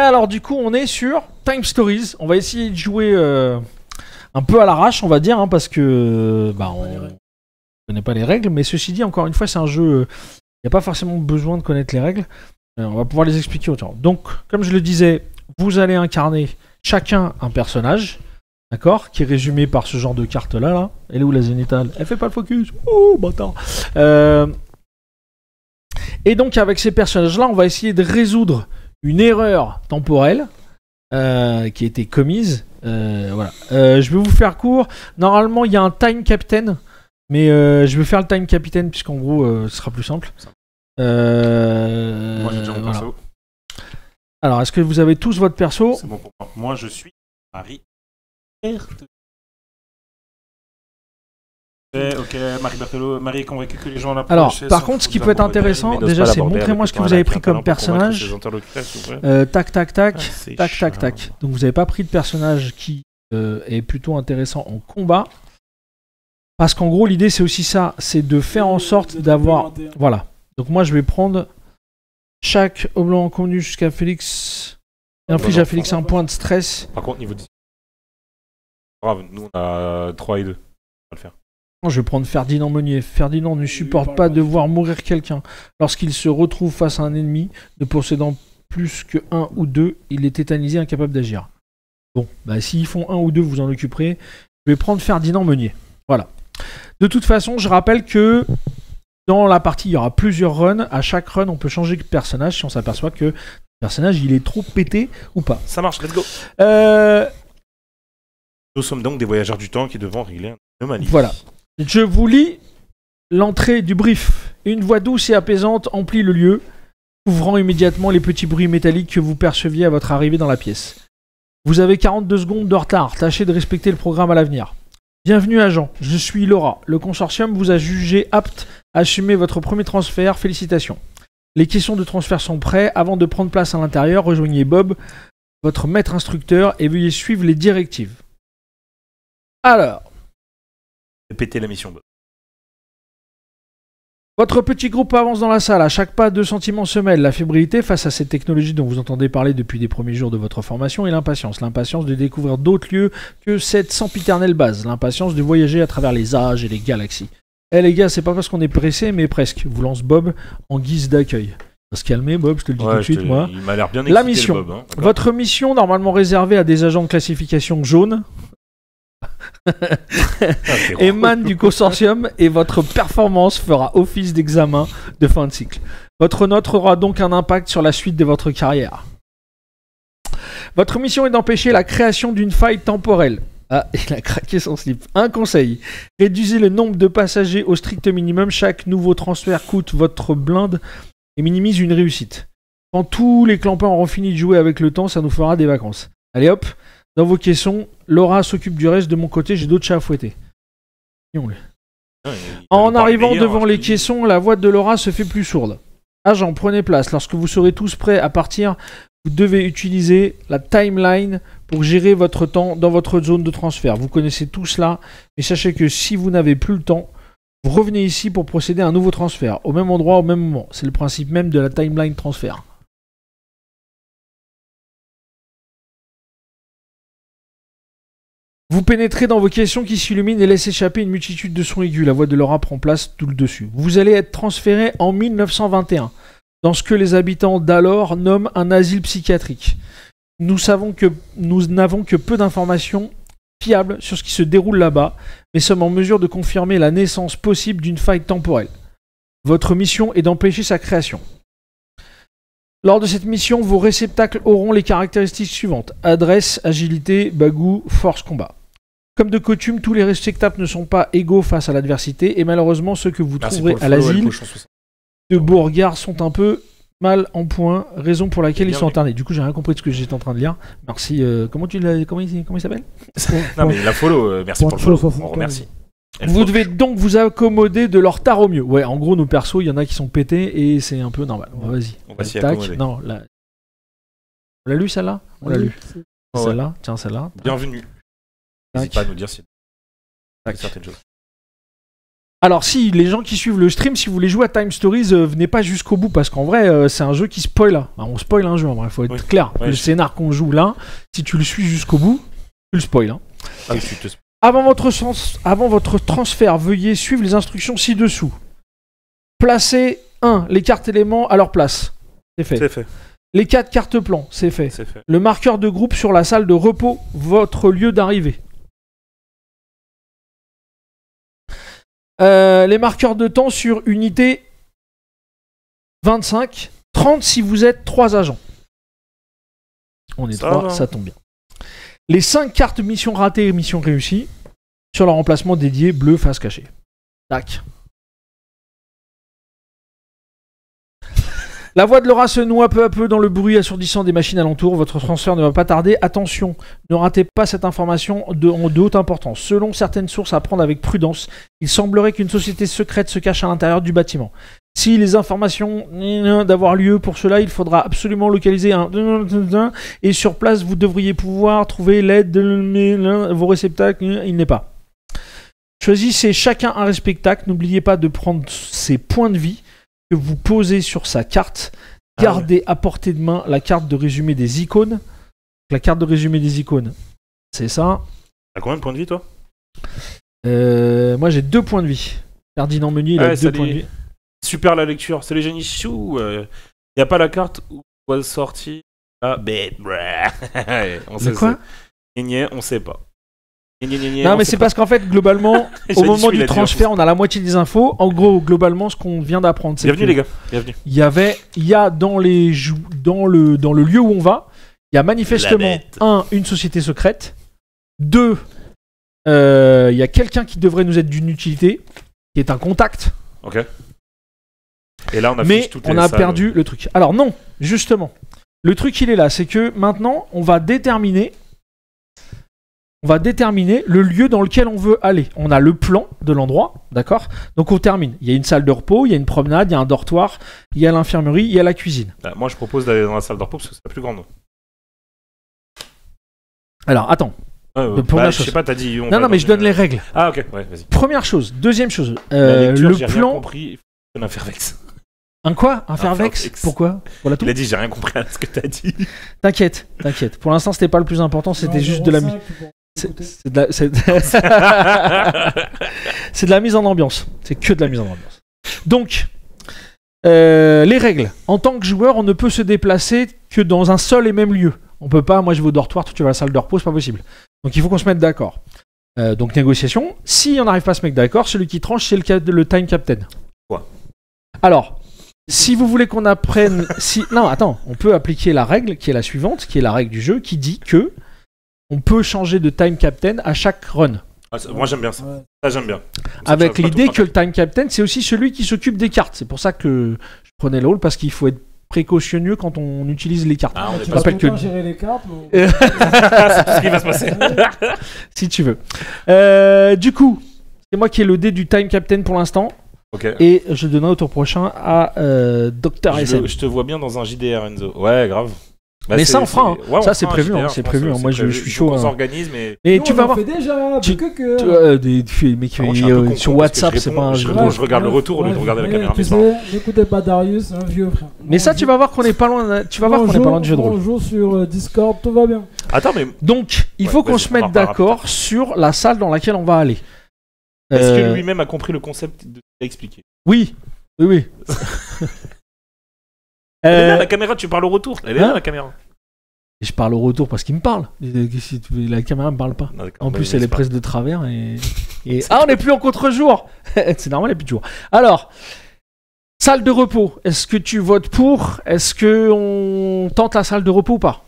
Alors du coup on est sur Time Stories. On va essayer de jouer un peu à l'arrache on va dire, hein, parce que on connaît pas les règles. Mais ceci dit, encore une fois, c'est un jeu, il n'y a pas forcément besoin de connaître les règles. On va pouvoir les expliquer autant. Donc comme je le disais, vous allez incarner chacun un personnage. D'accord, qui est résumé par ce genre de carte là. Elle est où la zénithale? Elle fait pas le focus. Oh bâtard. Et donc avec ces personnages là, on va essayer de résoudre une erreur temporelle qui a été commise. Voilà. Je vais vous faire court. Normalement il y a un time captain, mais je vais faire le time captain puisqu'en gros ce sera plus simple. Moi j'ai déjà mon perso. Alors est-ce que vous avez tous votre perso? C'est bon pour moi. Moi je suis Marie. Ok, Marie Berthelot, Marie est convaincue que les gens l'approchent. Alors, par contre, ce qui peut être intéressant, déjà, c'est montrez-moi ce que vous avez pris comme personnage. Tac, tac, tac, tac, tac, tac. Donc, vous n'avez pas pris de personnage qui est plutôt intéressant en combat. Parce qu'en gros, l'idée, c'est aussi ça, c'est de faire en sorte d'avoir... Voilà. Donc, moi, je vais prendre chaque oblong convenu jusqu'à Félix. Il inflige à Félix un point de stress. Par contre, niveau 10. Grave, nous, on a 3 et 2. On va le faire. Je vais prendre Ferdinand Meunier. Ferdinand ne supporte pas de voir mourir quelqu'un. Lorsqu'il se retrouve face à un ennemi, ne possédant plus que 1 ou 2, il est tétanisé, incapable d'agir. Bon, bah s'ils font 1 ou 2, vous en occuperez. Je vais prendre Ferdinand Meunier. Voilà. De toute façon, je rappelle que dans la partie, il y aura plusieurs runs. À chaque run, on peut changer de personnage si on s'aperçoit que le personnage, il est trop pété ou pas. Ça marche, let's go. Nous sommes donc des voyageurs du temps qui devront régler une anomalie. Voilà. Je vous lis l'entrée du brief. Une voix douce et apaisante emplit le lieu, couvrant immédiatement les petits bruits métalliques que vous perceviez à votre arrivée dans la pièce. Vous avez 42 secondes de retard. Tâchez de respecter le programme à l'avenir. Bienvenue agent, je suis Laura. Le consortium vous a jugé apte à assumer votre premier transfert. Félicitations. Les questions de transfert sont prêtes. Avant de prendre place à l'intérieur, rejoignez Bob, votre maître instructeur, et veuillez suivre les directives. Alors... Péter la mission. Votre petit groupe avance dans la salle. À chaque pas, 2 sentiments se mêlent. La fébrilité face à cette technologie dont vous entendez parler depuis les premiers jours de votre formation et l'impatience. L'impatience de découvrir d'autres lieux que cette sempiternelle base. L'impatience de voyager à travers les âges et les galaxies. Eh les gars, c'est pas parce qu'on est pressé, mais presque. Vous lance Bob en guise d'accueil. Va se calmer, Bob, je te le dis tout de suite, moi. Il m'a l'air bien excité, la mission. Bob, hein. Votre mission, normalement réservée à des agents de classification jaune, émane du consortium et votre performance fera office d'examen de fin de cycle. Votre note aura donc un impact sur la suite de votre carrière. Votre mission est d'empêcher la création d'une faille temporelle. Ah, il a craqué son slip. Un conseil. Réduisez le nombre de passagers au strict minimum. Chaque nouveau transfert coûte votre blinde et minimise une réussite. Quand tous les clampins auront fini de jouer avec le temps, ça nous fera des vacances. Allez hop. Dans vos caissons, Laura s'occupe du reste. De mon côté, j'ai d'autres chats à fouetter. En arrivant devant les caissons, la voix de Laura se fait plus sourde. Agent, prenez place. Lorsque vous serez tous prêts à partir, vous devez utiliser la timeline pour gérer votre temps dans votre zone de transfert. Vous connaissez tout cela, mais sachez que si vous n'avez plus le temps, vous revenez ici pour procéder à un nouveau transfert, au même endroit, au même moment. C'est le principe même de la timeline transfert. Vous pénétrez dans vos caissons qui s'illuminent et laissent échapper une multitude de sons aigus. La voix de Laura prend place tout le dessus. Vous allez être transféré en 1921, dans ce que les habitants d'alors nomment un asile psychiatrique. Nous n'avons que peu d'informations fiables sur ce qui se déroule là-bas, mais sommes en mesure de confirmer la naissance possible d'une faille temporelle. Votre mission est d'empêcher sa création. Lors de cette mission, vos réceptacles auront les caractéristiques suivantes. Adresse, agilité, bagou, force, combat. Comme de coutume, tous les réceptacles ne sont pas égaux face à l'adversité, et malheureusement, ceux que vous trouverez à l'asile de Beauregard sont un peu mal en point, raison pour laquelle ils sont internés. Du coup, j'ai rien compris de ce que j'étais en train de lire. Merci. Comment il s'appelle? Non, mais la follow, merci pour le follow. On remercie. Vous devez donc vous accommoder de leur tard au mieux. Ouais, en gros, nos persos, il y en a qui sont pétés et c'est un peu normal. Vas-y. On va s'y accommoder. Non, là... On l'a lu celle-là? On l'a lu. Celle-là, tiens, celle-là. Bienvenue. N'hésite pas à nous dire si certaines choses. Alors si les gens qui suivent le stream, si vous voulez jouer à Time Stories, venez pas jusqu'au bout parce qu'en vrai c'est un jeu qui spoil. Hein. On spoil un jeu, il faut être clair. Le scénar qu'on joue là, si tu le suis jusqu'au bout, tu le spoil. Hein. Ah, tu te... Avant votre transfert, veuillez suivre les instructions ci-dessous. Placez 1. Les cartes éléments à leur place. C'est fait. C'est fait. Les 4 cartes plans. C'est fait. C'est fait. Le marqueur de groupe sur la salle de repos, votre lieu d'arrivée. Les marqueurs de temps sur unité 25, 30 si vous êtes 3 agents. On est 3, ça tombe bien. Les 5 cartes mission ratée et mission réussie sur leur emplacement dédié bleu face cachée. Tac. La voix de Laura se noie peu à peu dans le bruit assourdissant des machines alentour. Votre transfert ne va pas tarder. Attention, ne ratez pas cette information de haute importance. Selon certaines sources à prendre avec prudence, il semblerait qu'une société secrète se cache à l'intérieur du bâtiment. Si les informations d'avoir lieu pour cela, il faudra absolument localiser un... Et sur place, vous devriez pouvoir trouver l'aide de vos réceptacles. Il n'est pas. Choisissez chacun un réceptacle. N'oubliez pas de prendre ses points de vie que vous posez sur sa carte. Gardez à portée de main la carte de résumé des icônes. La carte de résumé des icônes, c'est ça. T'as combien de points de vie, toi? Moi, j'ai 2 points de vie. Ferdinand Meunier, il a 2 points de vie. Super la lecture, c'est les génies chou. Y a pas la carte où on va sortir. Ah, on sait quoi? On sait pas. Non, mais c'est parce qu'en fait, globalement, au moment du transfert, on a la moitié des infos. En gros, globalement, ce qu'on vient d'apprendre, c'est bienvenue les gars, bienvenue. Il y a dans le lieu où on va, il y a manifestement une société secrète. 2, il y a quelqu'un qui devrait nous être d'une utilité, qui est un contact. Ok. Et là, on a perdu le truc. Alors non, justement, le truc il est là, c'est que maintenant, on va déterminer le lieu dans lequel on veut aller. On a le plan de l'endroit, d'accord? Donc on termine. Il y a une salle de repos, il y a une promenade, il y a un dortoir, il y a l'infirmerie, il y a la cuisine. Moi, je propose d'aller dans la salle de repos parce que c'est la plus grande. Alors, attends. Je sais pas, t'as dit... Non, mais je donne les règles. Ah, ok, ouais, vas-y. Première chose. Deuxième chose. Le plan... Rien compris, il faut un Fairvex. Un quoi? Un Fairvex? Pourquoi? Voilà tout. Il a dit, j'ai rien compris à ce que t'as dit. T'inquiète. Pour l'instant, c'était pas le plus important, c'était juste de la... C'est de la mise en ambiance. C'est que de la mise en ambiance. Donc, les règles. En tant que joueur, on ne peut se déplacer que dans un seul et même lieu. On peut pas, moi je vais au dortoir, toi tu vas à la salle de repos, c'est pas possible. Donc il faut qu'on se mette d'accord. Donc négociation. Si on n'arrive pas à se mettre d'accord, celui qui tranche, c'est le time captain. Quoi? Alors, si vous voulez qu'on apprenne... Non, attends, on peut appliquer la règle qui est la suivante, qui est la règle du jeu, qui dit que on peut changer de time captain à chaque run. Moi j'aime bien ça. Ça j'aime bien. Avec l'idée que le time captain, c'est aussi celui qui s'occupe des cartes. C'est pour ça que je prenais le rôle, parce qu'il faut être précautionneux quand on utilise les cartes. Tu vas tout le temps gérer les cartes ou... C'est tout ce qui va se passer. Si tu veux. Du coup, c'est moi qui ai le dé du time captain pour l'instant. Okay. Et je donnerai au tour prochain à Dr. SM. Je te vois bien dans un JDR, Enzo. Ouais, grave. Bah mais ça on fera, hein. Ça c'est prévu, c'est prévu. Moi je suis chaud. On s'organise, mais tu vas voir. Fait déjà, sur WhatsApp, c'est pas un jeu. Je regarde le retour au lieu de regarder la caméra. N'écoutez pas Darius, un vieux frère. Mais ça, tu vas voir qu'on est pas loin. Tu vas voir qu'on est pas loin de jeu de rôle. On joue sur Discord, tout va bien. Attends, mais donc il faut qu'on se mette d'accord sur la salle dans laquelle on va aller. Est-ce que lui-même a compris le concept de expliquer? Oui. Elle est là, la caméra, tu parles au retour. Elle est là, la caméra. Et je parle au retour parce qu'il me parle. La caméra me parle pas. Non, en plus, elle est presque de travers. Et... on n'est plus en contre-jour. C'est normal, il n'y a plus de jour. Alors, salle de repos. Est-ce que tu votes pour? Est-ce qu'on tente la salle de repos ou pas?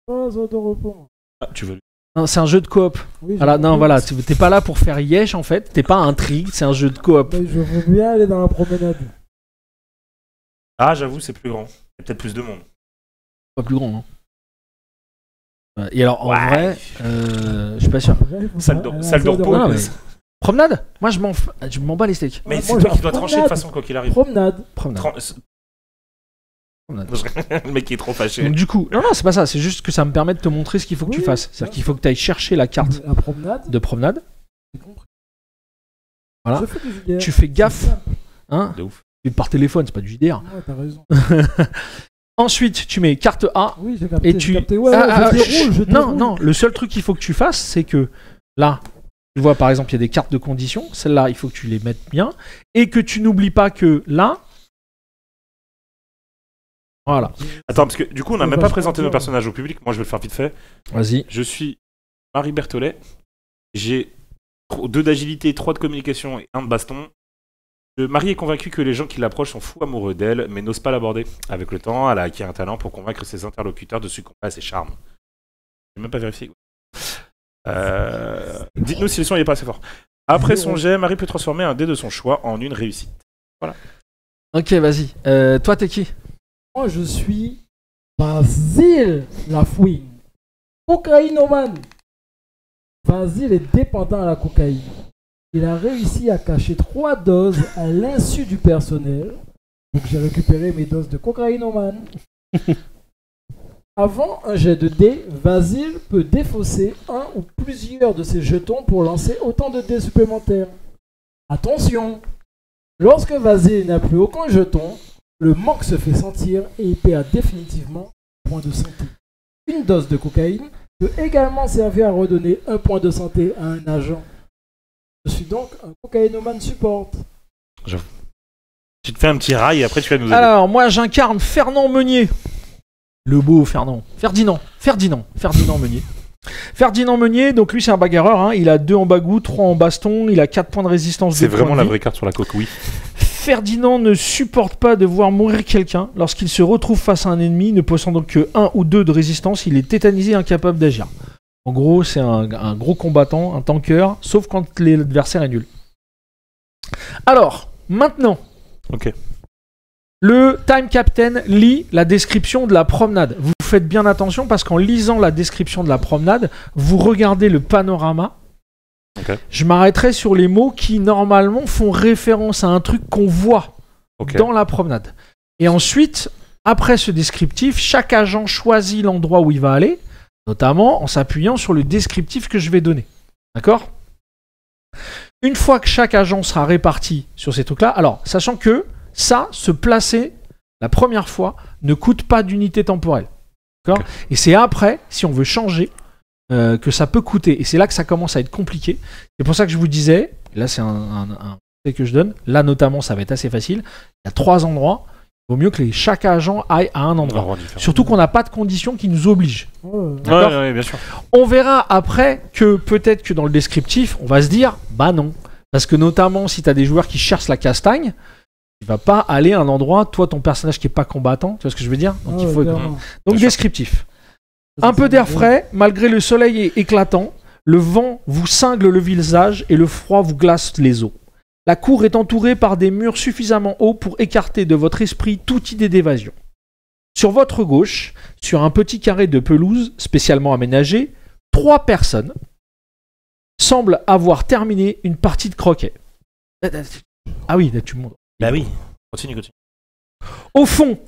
Pas la salle de repos. Ah, tu veux... Non, c'est un jeu de coop. Oui, voilà, t'es pas là pour faire yesh en fait. T'es pas intrigue, c'est un jeu de coop. Mais je veux bien aller dans la promenade. Ah, j'avoue, c'est plus grand. Il y a peut-être plus de monde. Pas plus grand, non. Et alors, en vrai, je suis pas sûr. Salle de repos. Promenade? Moi, je m'en bats les steaks. Mais c'est toi qui dois trancher de toute façon, quoi qu'il arrive. Promenade. Le mec qui est trop fâché. Donc, du coup, non, c'est pas ça. C'est juste que ça me permet de te montrer ce qu'il faut que tu fasses. C'est-à-dire qu'il faut que tu ailles chercher la carte de promenade. Voilà. Je fais du JDR. Tu fais gaffe. C'est ça. Hein, De ouf. et par téléphone, c'est pas du JDR. Ouais, t'as raison. Ensuite, tu mets carte A. Oui, j'ai capté. Et j'ai tu. capté. Ouais, Ah, je chut, déroule, je non, déroule. non, le seul truc qu'il faut que tu fasses, c'est que là, tu vois par exemple, il y a des cartes de conditions. Celles-là, il faut que tu les mettes bien. Et que tu n'oublies pas que là. Voilà. Attends, parce que du coup, on n'a C'est même pas vachement présenté nos dur. personnages au public. Moi, je vais le faire vite fait. Vas-y. Je suis Marie Berthollet. J'ai 2 d'agilité, 3 de communication et 1 de baston. Marie est convaincue que les gens qui l'approchent sont fous amoureux d'elle, mais n'osent pas l'aborder. Avec le temps, elle a acquis un talent pour convaincre ses interlocuteurs de succomber à ses charmes. Je n'ai même pas vérifié. Dites-nous si le son n'est pas assez fort. Après son jet, Marie peut transformer un dé de son choix en une réussite. Ok, vas-y. Toi, t'es qui? Moi, je suis Basile Lafouine. Cocaïnomane. Basile est dépendant à la cocaïne. Il a réussi à cacher 3 doses à l'insu du personnel. Donc j'ai récupéré mes doses de cocaïnomane. Avant un jet de dés, Basile peut défausser un ou plusieurs de ses jetons pour lancer autant de dés supplémentaires. Attention! Lorsque Basile n'a plus aucun jeton, le manque se fait sentir et il perd définitivement un point de santé. Une dose de cocaïne peut également servir à redonner un point de santé à un agent. Je suis donc un cocaïnomane support. Tu te fais un petit rail et après tu vas nous aider. Alors, moi, j'incarne Fernand Meunier. Le beau Fernand. Ferdinand Meunier. Ferdinand Meunier, donc lui, c'est un bagarreur. Hein. Il a 2 en bagou, 3 en baston. Il a 4 points de résistance. C'est 2 points vraiment de la vie. vraie carte sur la coque, oui. Ferdinand ne supporte pas de voir mourir quelqu'un. Lorsqu'il se retrouve face à un ennemi, ne possédant que 1 ou 2 de résistance, il est tétanisé et incapable d'agir. En gros, c'est un gros combattant, un tanker, sauf quand l'adversaire est nul. Alors, maintenant, Ok. le Time Captain lit la description de la promenade. Vous faites bien attention parce qu'en lisant la description de la promenade, vous regardez le panorama. Ok. Je m'arrêterai sur les mots qui, normalement, font référence à un truc qu'on voit Ok. dans la promenade. Et ensuite, après ce descriptif, chaque agent choisit l'endroit où il va aller, notamment en s'appuyant sur le descriptif que je vais donner. D'accord ? Une fois que chaque agent sera réparti sur ces trucs-là, alors, sachant que ça, se placer la première fois, ne coûte pas d'unité temporelle. D'accord ? Ok. Et c'est après, si on veut changer, que ça peut coûter. Et c'est là que ça commence à être compliqué. C'est pour ça que je vous disais, là c'est un conseil que je donne, là notamment ça va être assez facile, il y a 3 endroits, il vaut mieux que chaque agent aille à un endroit. Endroit différent. Surtout qu'on n'a pas de conditions qui nous obligent. Ouais. D'accord. Ouais, bien sûr. On verra après que peut-être que dans le descriptif, on va se dire, bah non. Parce que notamment si tu as des joueurs qui cherchent la castagne, tu vas pas aller à un endroit, toi ton personnage qui est pas combattant, tu vois ce que je veux dire ? Donc, il faut... clairement. Donc Bien sûr. descriptif. Un peu d'air frais, malgré le soleil est éclatant, le vent vous cingle le visage et le froid vous glace les os. La cour est entourée par des murs suffisamment hauts pour écarter de votre esprit toute idée d'évasion. Sur votre gauche, sur un petit carré de pelouse spécialement aménagé, 3 personnes semblent avoir terminé une partie de croquet. Ah oui, là tu montes. Bah oui. Continue. Au fond,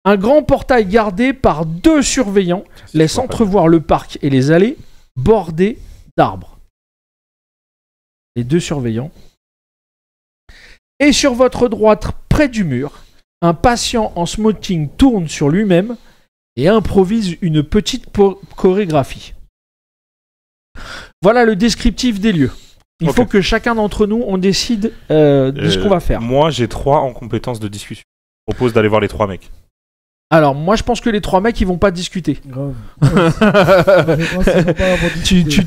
un grand portail gardé par 2 surveillants laisse entrevoir le parc et les allées bordées d'arbres. Les 2 surveillants. Et sur votre droite, près du mur, un patient en smoking tourne sur lui-même et improvise une petite chorégraphie. Voilà le descriptif des lieux. Il Ok. faut que chacun d'entre nous, on décide de ce qu'on va faire. Moi, j'ai 3 en compétences de discussion. Je propose d'aller voir les 3 mecs. Alors, moi, je pense que les 3 mecs, ils vont pas discuter. Grave. Je pense qu'ils vont pas avoir discuté.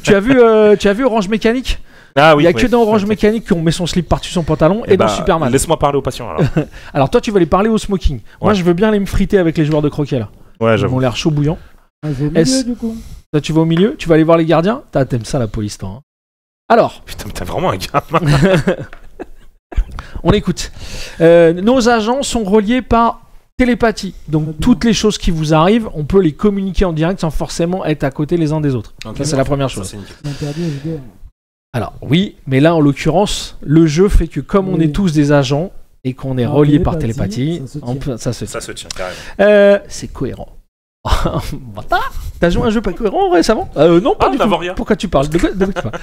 tu as vu Orange Mécanique? Ah oui. Il y a que dans Orange Mécanique qu'on met son slip par-dessus son pantalon et dans Superman. Laisse-moi parler aux patients alors. Alors toi, tu vas aller parler au smoking. Moi, Ouais. je veux bien aller me friter avec les joueurs de croquet là. Ouais, Ils j'avoue. ont l'air chaud bouillant. Ah, j'ai au Est-ce- milieu, du coup. Toi, tu vas au milieu. Tu vas aller voir les gardiens. T'aimes ça la police, toi. Hein. Alors, Putain, mais t'as vraiment un gamin. on écoute. Nos agents sont reliés par télépathie. Donc Très bien. toutes les choses qui vous arrivent, on peut les communiquer en direct sans forcément être à côté les uns des autres. Ça, c'est la première chose. Ça, c'est nickel. C'est interdit au JDR. Alors oui, mais là en l'occurrence, le jeu fait que comme on Oui. est tous des agents et qu'on est En reliés par télépathie, télépathie, ça se on tient. peut- ça se Ça se tient carrément. c'est cohérent. Bâtard. T'as joué à un jeu pas cohérent récemment? Non, pas Ah, du on tout. n'a rien. Pourquoi tu parles? De quoi tu parles?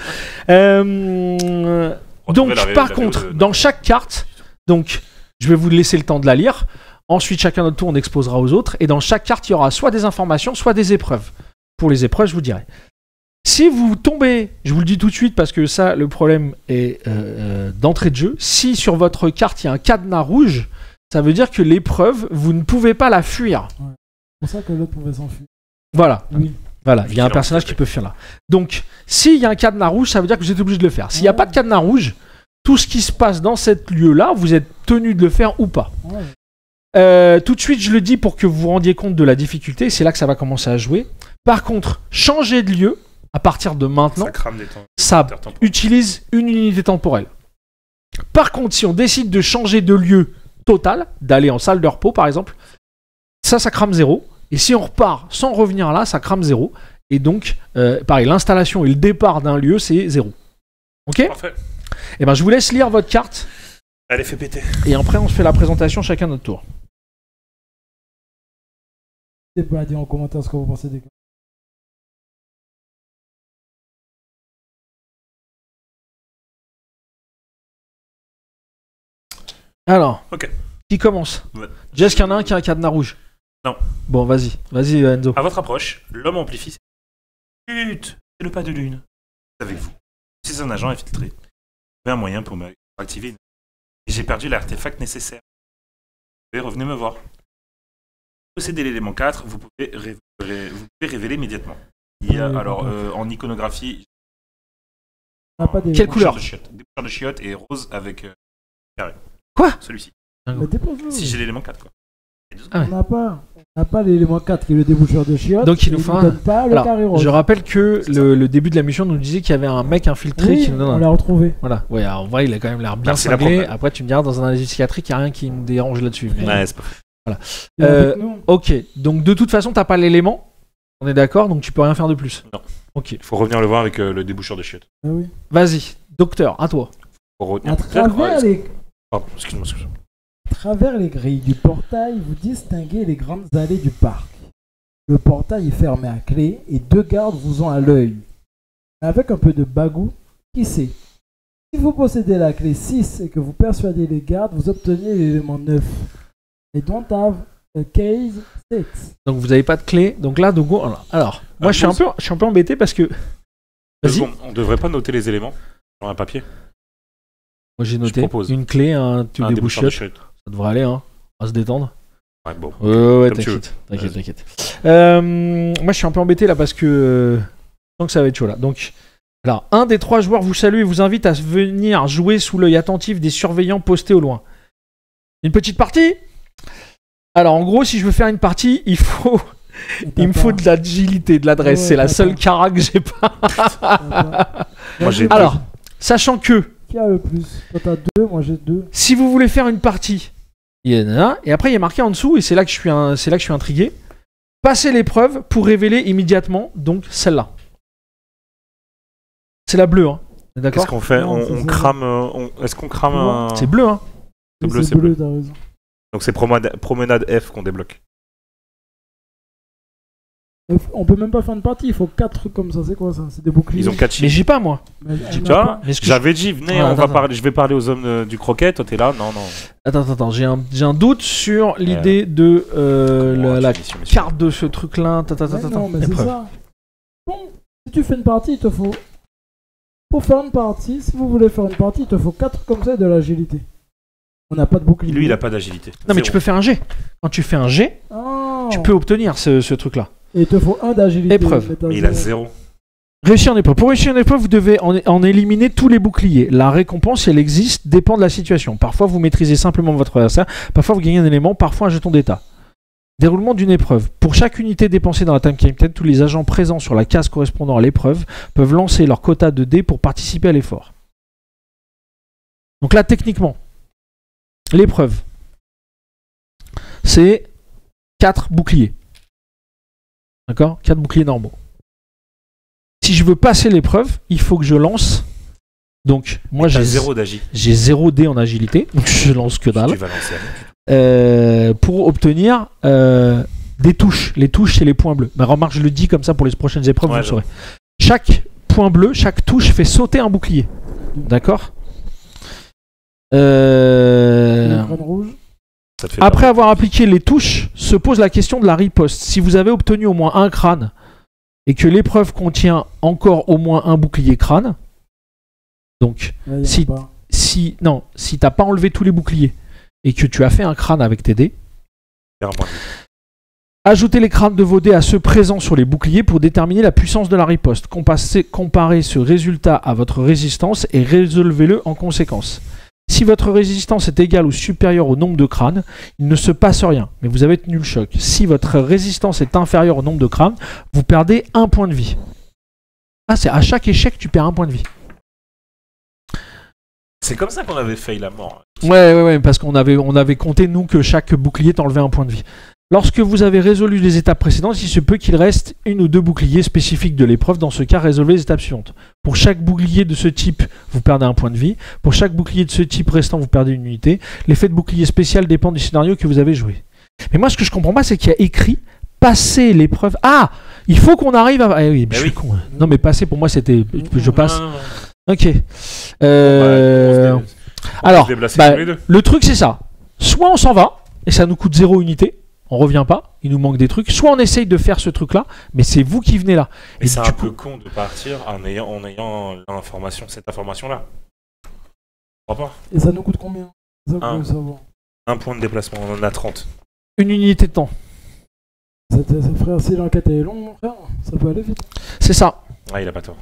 Donc, par contre, dans chaque carte, donc, je vais vous laisser le temps de la lire. Ensuite, chacun notre tour, on exposera aux autres. Et dans chaque carte, il y aura soit des informations, soit des épreuves. Pour les épreuves, je vous dirai. Si vous tombez, je vous le dis tout de suite parce que ça, le problème est d'entrée de jeu. Si sur votre carte, il y a un cadenas rouge, ça veut dire que l'épreuve, vous ne pouvez pas la fuir. Ouais. C'est pour ça que l'autre pouvait s'enfuir. Voilà. Oui. Voilà, il y a un personnage qui peut fuir là. Donc, s'il y a un cadenas rouge, ça veut dire que vous êtes obligé de le faire. S'il n'y a pas de cadenas rouge, tout ce qui se passe dans cet lieu-là, vous êtes tenu de le faire ou pas. Ouais. Tout de suite, je le dis pour que vous vous rendiez compte de la difficulté. C'est là que ça va commencer à jouer. Par contre, changer de lieu, à partir de maintenant, Ça crame des temps. ça utilise une unité temporelle. Par contre, si on décide de changer de lieu total, d'aller en salle de repos par exemple, ça crame 0. Et si on repart sans revenir là, ça crame 0. Et donc, pareil, l'installation et le départ d'un lieu, c'est 0. Ok ? Parfait. Et ben, je vous laisse lire votre carte. Allez, fais péter. Et après, on se fait la présentation chacun notre tour. N'hésitez pas à dire en commentaire ce que vous pensez des cartes. Alors, Ok. qui commence ? Ouais. Jess, qu'il y en a un qui a un cadenas rouge. Non. Bon, vas-y, Enzo. À votre approche, l'homme amplifie. Chut, c'est le pas de lune. Avec vous. Je suis un agent infiltré. J'ai un moyen pour m'activer. Et j'ai perdu l'artefact nécessaire. Vous pouvez revenir me voir. Possédez l'élément 4, vous pouvez révéler immédiatement. Il y a, alors, en iconographie, On n'a pas des... Quelle couleur ? Des bouchures de chiottes et rose avec carré. Quoi ? Celui-ci. Mais dépose-le. Si j'ai l'élément 4, quoi. Ah ouais. On n'a pas l'élément 4 qui est le déboucheur de chiottes. Donc il nous faut un. donne pas le Alors, carré rose. je rappelle que le début de la mission nous disait qu'il y avait un mec infiltré Oui, qui nous donne on un. l'a retrouvé. Voilà, ouais, alors, en vrai, il a quand même l'air bien Merci la cinglé. promesse. Après, tu me diras, dans un analyse psychiatrique, il n'y a rien qui me dérange là-dessus. Mais- Ouais, c'est pas Il est avec nous. Ok, donc de toute façon, t'as pas l'élément. On est d'accord, donc tu peux rien faire de plus. Non. Ok, Il faut revenir le voir avec le déboucheur de chiottes. Ah oui. vas-y, docteur, à toi. Faut retenir. À travers les... Pardon, excuse-moi. À travers les grilles du portail, vous distinguez les grandes allées du parc. Le portail est fermé à clé et 2 gardes vous ont à l'œil. Avec un peu de bagou, qui sait ? Si vous possédez la clé 6 et que vous persuadez les gardes, vous obtenez l'élément 9. Et don't have a case 6. Donc vous avez pas de clé. Donc là, alors, moi je suis un peu embêté parce que. Vas-y. Moi On devrait pas noter les éléments sur un papier. j'ai noté propose. une clé, un tube Un de déboucheur de bouchiottes. chiottes. Ça devrait aller, hein. On va se détendre. Ouais, bon. Ouais, Comme tu t'inquiète. Moi je suis un peu embêté là parce que. Je sens que ça va être chaud là. Donc. Alors, un des 3 joueurs vous salue et vous invite à venir jouer sous l'œil attentif des surveillants postés au loin. Une petite partie ? Alors, en gros, si je veux faire une partie, il me faut de l'agilité, de l'adresse. Ouais, c'est la t'as seule pas. cara que j'ai pas. Moi, j'ai Alors, sachant que Qui a le plus ? Toi t'as 2, moi j'ai 2. si vous voulez faire une partie, il y en a un, et après il y a marqué en dessous, et c'est là que je suis intrigué. Passez l'épreuve pour révéler immédiatement, donc celle-là. C'est la bleue, hein. D'accord ? Qu'est-ce qu'on fait? Non, c'est On ça. crame. Est-ce qu'on crame un. C'est bleu, hein. C'est bleu, C'est c'est bleu. bleu, t'as raison. Donc c'est promenade F qu'on débloque. On peut même pas faire une partie, il faut 4 trucs comme ça, c'est quoi ça ? C'est des boucliers. Ils ont 4 Mais chiffres. j'ai pas, moi. Mais Tu on a vois pas. Mais ce que J'avais dit, venez, Ouais, on va attends. parler, je vais parler aux hommes du croquet, toi t'es là? Non, non. Attends, j'ai un doute sur l'idée de la Mission. carte de ce truc-là. Ouais, non, mais c'est Épreuve. ça. Bon, si tu fais une partie, il te faut... Pour faire une partie, si vous voulez faire une partie, il te faut 4 comme ça et de l'agilité. On n'a pas de bouclier. Lui, il a pas d'agilité. Non, mais tu peux faire un G. Quand tu fais un G, Oh. tu peux obtenir ce truc-là. Et il te faut 1 d'agilité. Épreuve. Mais il a 0. Réussir en épreuve. Pour réussir en épreuve, vous devez en éliminer tous les boucliers. La récompense, si elle existe, dépend de la situation. Parfois, vous maîtrisez simplement votre adversaire. Parfois, vous gagnez un élément. Parfois, un jeton d'état. Déroulement d'une épreuve. Pour chaque unité dépensée dans la Time Captain, tous les agents présents sur la case correspondant à l'épreuve peuvent lancer leur quota de dés pour participer à l'effort. Donc là, techniquement, l'épreuve, c'est 4 boucliers. D'accord ? 4 boucliers normaux. Si je veux passer l'épreuve, il faut que je lance. Donc, moi, J'ai j'ai 0 d'agi. 0 dés en agilité. Donc, je lance que dalle. Tu vas lancer avec. Pour obtenir des touches. Les touches, c'est les points bleus. Mais remarque, je le dis comme ça pour les prochaines épreuves, Ouais, vous le saurez. Chaque point bleu, chaque touche fait sauter un bouclier. D'accord ? Le crâne rouge. Ça te fait Après peur. avoir appliqué les touches, se pose la question de la riposte. Si vous avez obtenu au moins un crâne et que l'épreuve contient encore au moins un bouclier crâne, donc Là, y en a Si- pas. si t'as pas enlevé tous les boucliers et que tu as fait un crâne avec tes dés, Faire un point de vue. ajoutez les crânes de vos dés à ceux présents sur les boucliers pour déterminer la puissance de la riposte. Comparez ce résultat à votre résistance et résolvez-le en conséquence. Si votre résistance est égale ou supérieure au nombre de crânes, il ne se passe rien, mais vous avez tenu le choc. Si votre résistance est inférieure au nombre de crânes, vous perdez un point de vie. Ah, c'est à chaque échec, tu perds un point de vie. C'est comme ça qu'on avait failli la mort. Ouais, parce qu'on avait compté, nous, que chaque bouclier t'enlevait un point de vie. Lorsque vous avez résolu les étapes précédentes, il se peut qu'il reste une ou deux boucliers spécifiques de l'épreuve. Dans ce cas, résolvez les étapes suivantes. Pour chaque bouclier de ce type, vous perdez un point de vie. Pour chaque bouclier de ce type restant, vous perdez une unité. L'effet de bouclier spécial dépend du scénario que vous avez joué. Mais moi, ce que je comprends pas, c'est qu'il y a écrit « Passer l'épreuve ». Ah, il faut qu'on arrive à... Eh oui, mais je suis con. Non, mais passer, pour moi, c'était... Je passe. Non. Ok. Alors, Alors, bah, le truc, c'est ça. Soit on s'en va, et ça nous coûte 0 unité, on revient pas, il nous manque des trucs. Soit on essaye de faire ce truc-là, mais c'est vous qui venez là. mais c'est du un coup- peu con de partir en ayant l'information, cette information-là. Je crois pas. Et ça nous coûte combien? Ça, Un. faut le savoir. Un point de déplacement, on en a 30. Une unité de temps. Frère, si l'enquête est longue, mon frère, ça peut aller vite. C'est ça. Ah, il a pas tort.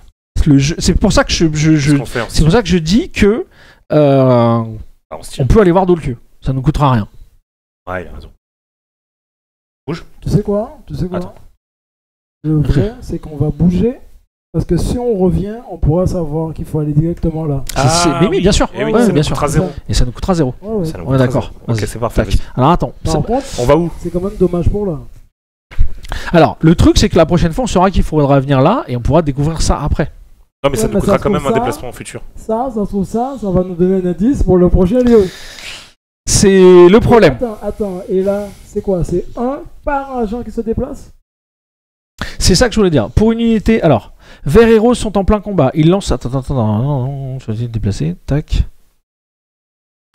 C'est pour ça que Qu'est-ce qu'on fait c'est pour ça que je dis que on se tire. on peut aller voir d'autres lieux. Ça nous coûtera rien. Ouais, il a raison. Tu sais quoi? Attends. Le vrai, c'est qu'on va bouger. Parce que si on revient, on pourra savoir qu'il faut aller directement là. Mais oui, bien sûr. Eh oui, Ouais, ça bien nous sûr. coûtera 0. Et ça nous coûtera 0. Ouais, ouais. Ça nous On est coûtera d'accord. 0. Ok, Vas-y. c'est parfait. Tac. vas-y. Alors attends. Par contre, On va où? c'est quand même dommage pour là. Alors, le truc, c'est que la prochaine fois, on saura qu'il faudra venir là et on pourra découvrir ça après. Non, mais ça Ouais, nous mais coûtera ça quand même trouve un ça. déplacement futur. Ça se trouve ça va nous donner un indice pour le prochain lieu. C'est le problème. Attends, et là, c'est quoi? C'est un par agent qui se déplace? C'est ça que je voulais dire. Pour une unité, alors, Vert et Rose sont en plein combat. Ils lancent. Attends, non, choisir de déplacer. Tac.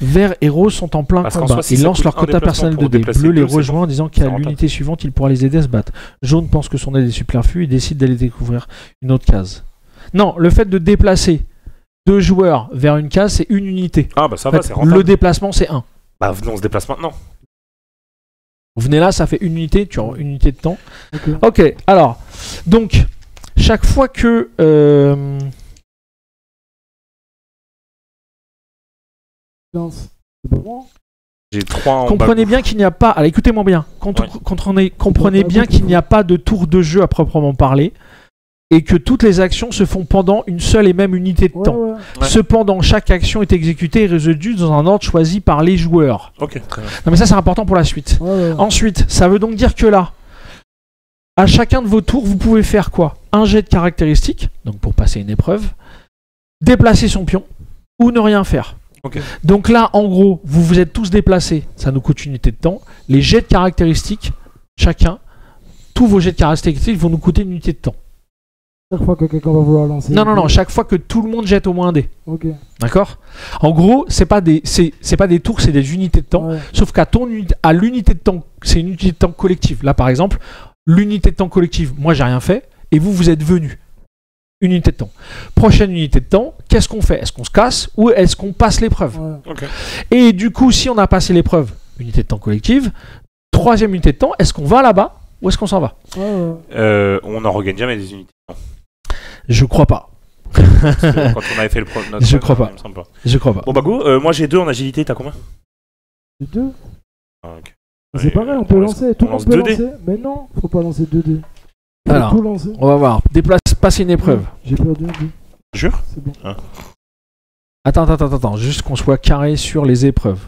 Vert et Rose sont en plein Parce qu'en combat. soi, si Ils ça lancent coûte leur un quota déplacement personnel pour de dés. déplacer Bleu les deux, c'est rejoint bon. en disant qu'à C'est rentable. l'unité suivante, il pourra les aider à se battre. Jaune pense que son aide est superflue et décide d'aller découvrir une autre case. Non, le fait de déplacer deux joueurs vers une case, c'est une unité. Ah, bah ça En va, fait, c'est rentable. le déplacement, c'est 1. Bah, venons, on se déplace maintenant. Vous venez là, ça fait une unité, tu as une unité de temps. Ok. Ok, alors, donc, chaque fois que... Lance. C'est pas bon. J'ai 3 en comprenez bas. bien qu'il n'y a pas... Alors, écoutez-moi bien. Comprenez bien qu'il n'y a pas de tour de jeu à proprement parler et que toutes les actions se font pendant une seule et même unité de Ouais, temps. ouais. Ouais. Cependant, chaque action est exécutée et résolue dans un ordre choisi par les joueurs. Ok, très bien. Non mais ça c'est important pour la suite. Ouais. Ensuite, ça veut donc dire que là, à chacun de vos tours, vous pouvez faire quoi? Un jet de caractéristiques, donc pour passer une épreuve, déplacer son pion, ou ne rien faire. Ok. Donc là, en gros, vous vous êtes tous déplacés, ça nous coûte une unité de temps. Les jets de caractéristiques, chacun, tous vos jets de caractéristiques vont nous coûter une unité de temps. Chaque fois que quelqu'un va vouloir lancer. Non, chaque fois que tout le monde jette au moins un dé. Ok. D'accord? En gros, c'est pas des tours, c'est des unités de temps. Ouais. Sauf qu'à à l'unité de temps, c'est une unité de temps collective. Là, par exemple, l'unité de temps collective, moi, j'ai rien fait, et vous êtes venus. Une unité de temps. Prochaine unité de temps, qu'est-ce qu'on fait? Est-ce qu'on se casse ou est-ce qu'on passe l'épreuve? Ouais. Ok. Et du coup, si on a passé l'épreuve, unité de temps collective, troisième unité de temps, est-ce qu'on va là-bas ou est-ce qu'on s'en va? Ouais. On en regagne jamais des unités. Non. Je crois pas. Parce que quand on avait fait le notre Je crois pas. il me semble pas. Je crois pas. Bon bah go, moi j'ai 2 en agilité, t'as combien? C'est deux. Ah, ok. C'est pareil, on peut lancer. Tout le monde lance peut 2 dés. lancer. Mais non, faut pas lancer 2 dés. Faut Alors. tout lancer. On va voir. Passer une épreuve. J'ai perdu un dé. Jure? C'est bon. Attends. Juste qu'on soit carré sur les épreuves.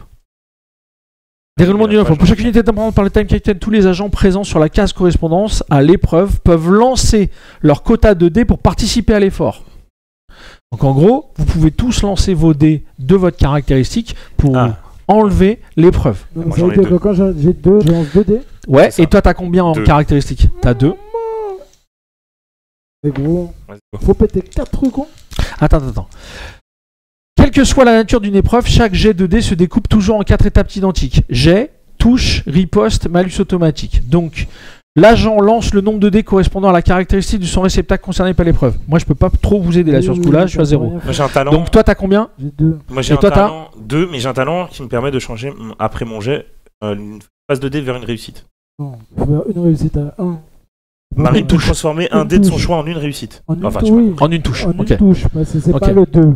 Déroulement d'une épreuve. Pour chaque unité d'apprendre par le time captain, tous les agents présents sur la case correspondance à l'épreuve peuvent lancer leur quota de dés pour participer à l'effort. Donc en gros, vous pouvez tous lancer vos dés de votre caractéristique pour Ah. enlever l'épreuve. Donc, moi, ça j'en veut ai dire que deux. quand j'ai 2, je lance 2 dés. Ouais, C'est ça. et toi t'as combien en Deux. caractéristique? T'as 2. Mais gros, Vas-y, go. faut péter 4 trucs, quoi. Attends. Quelle que soit la nature d'une épreuve, chaque jet de dés se découpe toujours en 4 étapes identiques. Jet, touche, riposte, malus automatique. Donc, l'agent lance le nombre de dés correspondant à la caractéristique de son réceptacle concerné par l'épreuve. Moi, je peux pas trop vous aider là sur ce coup-là, je suis à 0. Moi j'ai un talent. Donc, toi, t'as combien? J'ai 2. Moi j'ai Et un toi, t'as talent 2, mais j'ai un talent qui me permet de changer après mon jet une phase de dé vers une réussite. Non, faut faire une réussite à 1. Marie Une peut touche. transformer un Une dé de son touche. choix en une réussite. En une Enfin, touche, tu vois. oui. En une touche. En Ok. une touche, mais c'est Ok. pas le 2.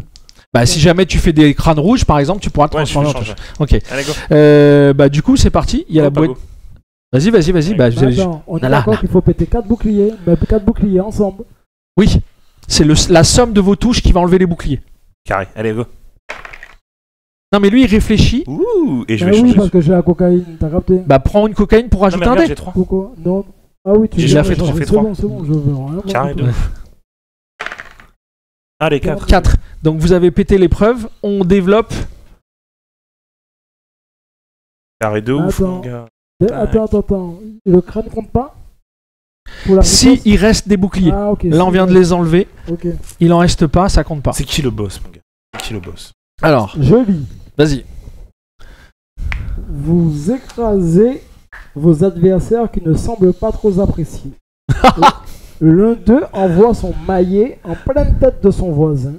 Bah, si jamais tu fais des crânes rouges, par exemple, tu pourras te Ouais, je transformer en change. touche. Ok. Allez, go. Bah, du coup, c'est parti. Il y a la Go, boîte. Pago. Vas-y. Bah, vous avez- Attends, on est Là, d'accord là. qu'il faut péter 4 boucliers, mais 4 boucliers ensemble. Oui. C'est la somme de vos touches qui va enlever les boucliers. Carré. Allez, go. Non, mais lui, il réfléchit. Ouh, et je Ah vais oui, changer. parce que j'ai la cocaïne, t'as capté? Bah, prends une cocaïne pour Non, mais rajouter un regarde, dé. j'ai 3. Pourquoi? Non. Ah oui, tu J'ai viens déjà de fait changer. trois. C'est bon, c'est bon, je veux rien voir. Carré du 2. tout. Allez, 4. 4. Donc, vous avez pété l'épreuve. On développe. Carré 2, ouf, Attends. mon gars. Attends. Le crâne compte pas? Pour la Si réponse il reste des boucliers. Ah, ok. Là, on vient de les enlever. Ok. Il en reste pas, ça compte pas. C'est qui le boss, mon gars? C'est qui le boss? Alors, Je lis. vas-y. Vous écrasez vos adversaires qui ne semblent pas trop apprécier. L'un d'eux envoie son maillet en pleine tête de son voisin.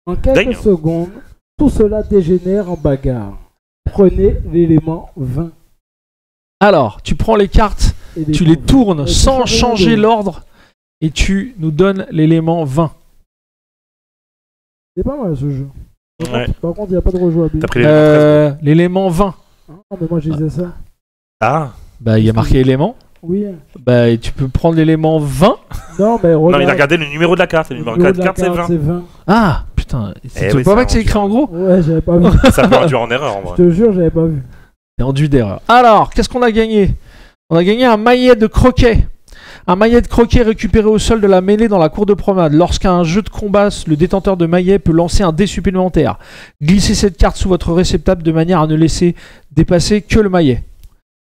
En quelques Damn. secondes, tout cela dégénère en bagarre. Prenez l'élément 20. Alors, tu prends les cartes, tu les tournes Ouais, sans tu changes changer de- l'ordre et tu nous donnes l'élément 20. C'est pas mal ce jeu. Ouais. Par contre, il n'y a pas de rejouabilité. T'as pris les 13. L'élément 20. Ah, mais moi je disais ça. Ah, Bah, il y a marqué élément. Oui. Bah, et tu peux prendre l'élément 20. Non, mais non, regarde. il a regardé le numéro de la carte. Et le numéro de la carte, c'est 20. c'est 20. Ah, putain. Tu Eh vois oui, pas ça que c'est rend écrit en gros? Ouais, j'avais pas vu. Ça peut induire en erreur, en Je vrai. te jure, j'avais pas vu. C'est enduit d'erreur. Alors, qu'est-ce qu'on a gagné? On a gagné un maillet de croquet. Un maillet de croquet récupéré au sol de la mêlée dans la cour de promenade. Lorsqu'un jeu de combat, le détenteur de maillet peut lancer un dé supplémentaire. Glissez cette carte sous votre réceptacle de manière à ne laisser dépasser que le maillet.